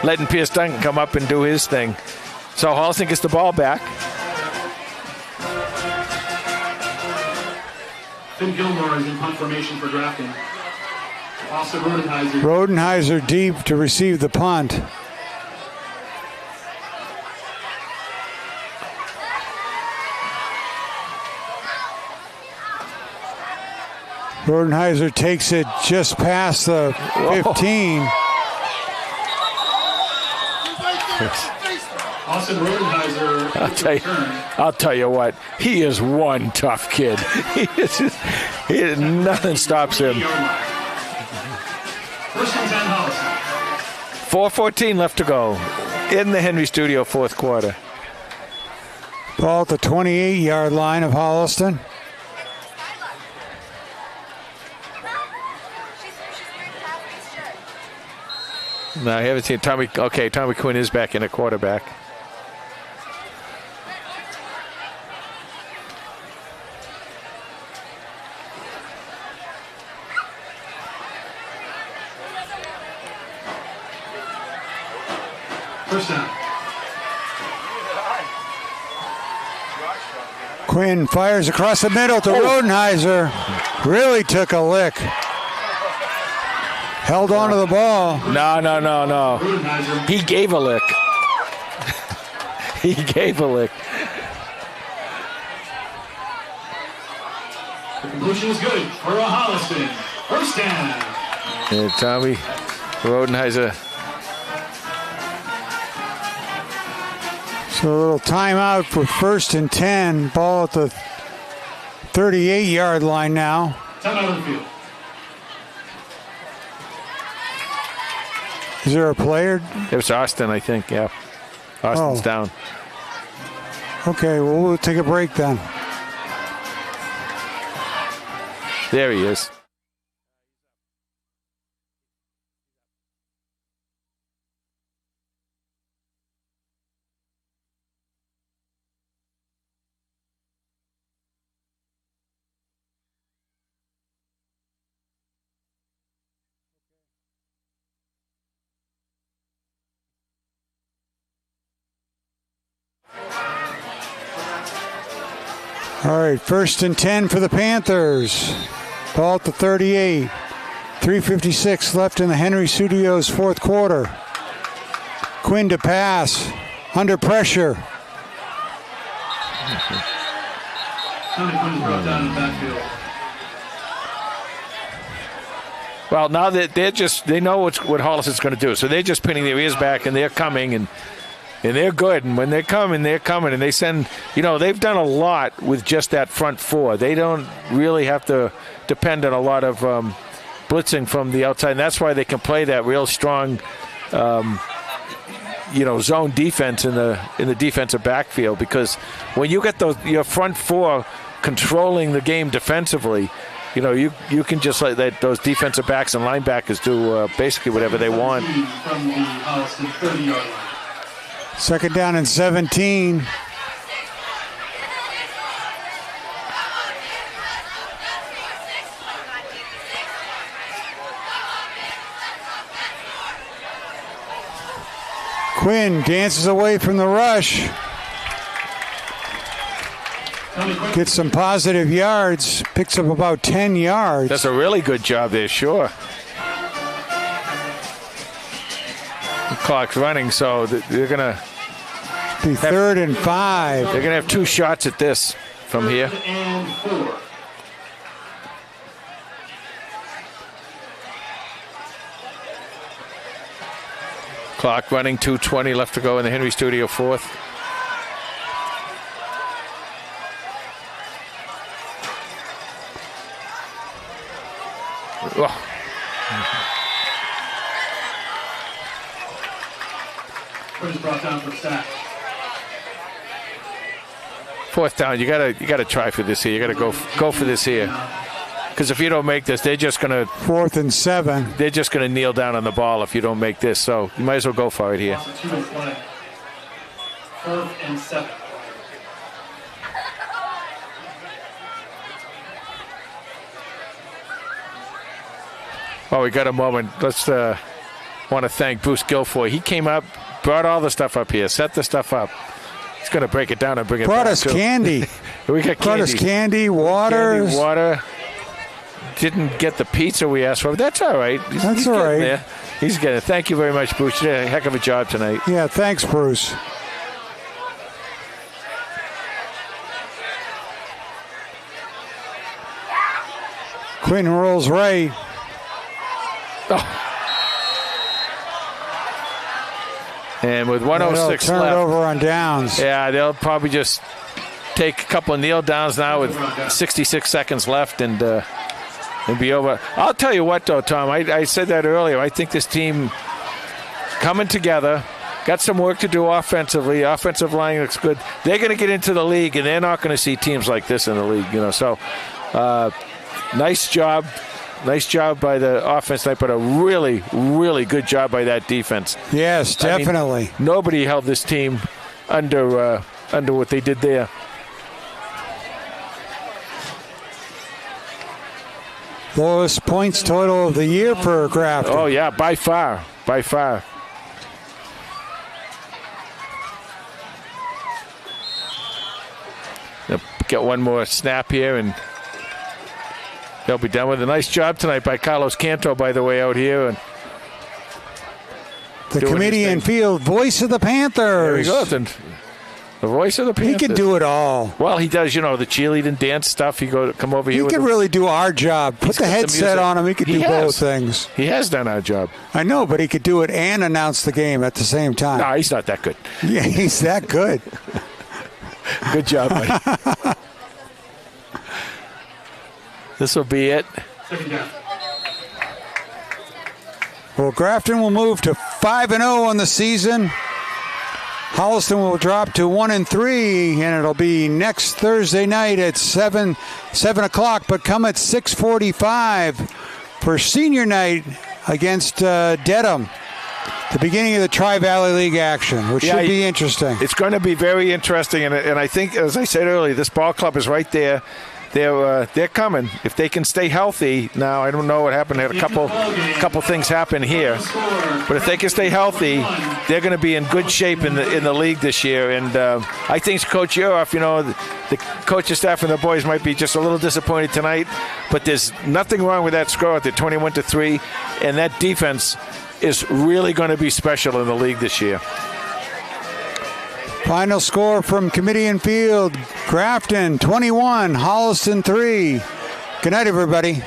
letting Pierce Duncan come up and do his thing. So Holliston gets the ball back. Finn Gilmore is in punt formation for Grafton. Austin Rodenheiser. Rodenheiser deep to receive the punt. Rodenheiser takes it just past the 15. Austin Rodenheiser. I'll tell you what, he is one tough kid. Nothing stops him. First and 10 Holliston. 4:14 left to go in the Henry Studio fourth quarter. Ball at the 28-yard line of Holliston. No, I haven't seen Tommy. Okay, Tommy Quinn is back in a quarterback. First down. Quinn fires across the middle to Rodenheiser. Really took a lick. Held on to the ball. No. He gave a lick. He gave a lick. The conclusion is good for a Holliston. First down. Yeah, Tommy Rodenheiser. So a little timeout for 1st and 10. Ball at the 38-yard line now. Timeout on the field. Is there a player? It was Austin, I think, yeah. Austin's down. Okay, well, we'll take a break then. There he is. All right, 1st and 10 for the Panthers. Ball at the 38. 3:56 left in the Henry Studios fourth quarter. Quinn to pass. Under pressure. Tommy Quinn brought down in the backfield. Well, now that they know what Holliston's going to do, so they're just pinning their ears back and they're coming and they're good. And when they're coming, and they send, they've done a lot with just that front four. They don't really have to depend on a lot of blitzing from the outside. And that's why they can play that real strong, zone defense in the defensive backfield. Because when you get your front four controlling the game defensively, you can just let those defensive backs and linebackers do basically whatever they want. From the Holliston 30-yard line. 2nd down and 17. Quinn dances away from the rush. Gets some positive yards. Picks up about 10 yards. That's a really good job there, sure. The clock's running, so they're going to be 3rd and 5. They're going to have 2 shots at this from here. 3rd and 4. Clock running, 2:20 left to go in the Henry Studio fourth. Oh. Brought down for sack. 4th down, you gotta try for this here. You gotta go for this here. Because if you don't make this, they're just gonna 4th and 7. They're just gonna kneel down on the ball if you don't make this. So you might as well go for it here. 4th and 7. Well, we got a moment. Let's want to thank Bruce Guilfoyle. He came up, brought all the stuff up here, set the stuff up. He's going to break it down and bring it brought back. us candy. We got brought candy. Us candy, water. Didn't get the pizza we asked for, but that's all right. He's all right. There. He's getting it. Thank you very much, Bruce. You did a heck of a job tonight. Yeah, thanks, Bruce. Quinn rolls right. Oh. And with 106 turn left. It over on downs. Yeah, they'll probably just take a couple of kneel downs now with 66 seconds left and be over. I'll tell you what, though, Tom, I said that earlier. I think this team coming together, got some work to do offensively. Offensive line looks good. They're going to get into the league, and they're not going to see teams like this in the league. So nice job. Nice job by the offense tonight, but a really, really good job by that defense. Yes, definitely. Nobody held this team under what they did there. Lowest points total of the year for Grafton. Oh, yeah, by far. By far. They'll get one more snap here, and they'll be done with a nice job tonight by Carlos Canto, by the way, out here. And the Kamitian Field voice of the Panthers. There he goes. And the voice of the Panthers. He can do it all. Well, he does, the cheerleading dance stuff. Come over here. He can really do our job. Put the headset on him. He could do both things. He has done our job. I know, but he could do it and announce the game at the same time. No, he's not that good. Yeah, he's that good. Good job, buddy. This will be it. Well, Grafton will move to 5-0 on the season. Holliston will drop to 1-3, and it'll be next Thursday night at 7 o'clock. But come at 6:45 for senior night against Dedham. The beginning of the Tri-Valley League action, which should be interesting. It's going to be very interesting, and I think, as I said earlier, this ball club is right there. They're coming if they can stay healthy. Now I don't know what happened. They had a couple things happen here, but if they can stay healthy, they're going to be in good shape in the league this year. And I think Coach Yuroff, the coaching staff and the boys might be just a little disappointed tonight, but there's nothing wrong with that score. They're 21-3, and that defense is really going to be special in the league this year. Final score from Kamitian Field, Grafton 21, Holliston 3. Good night, everybody.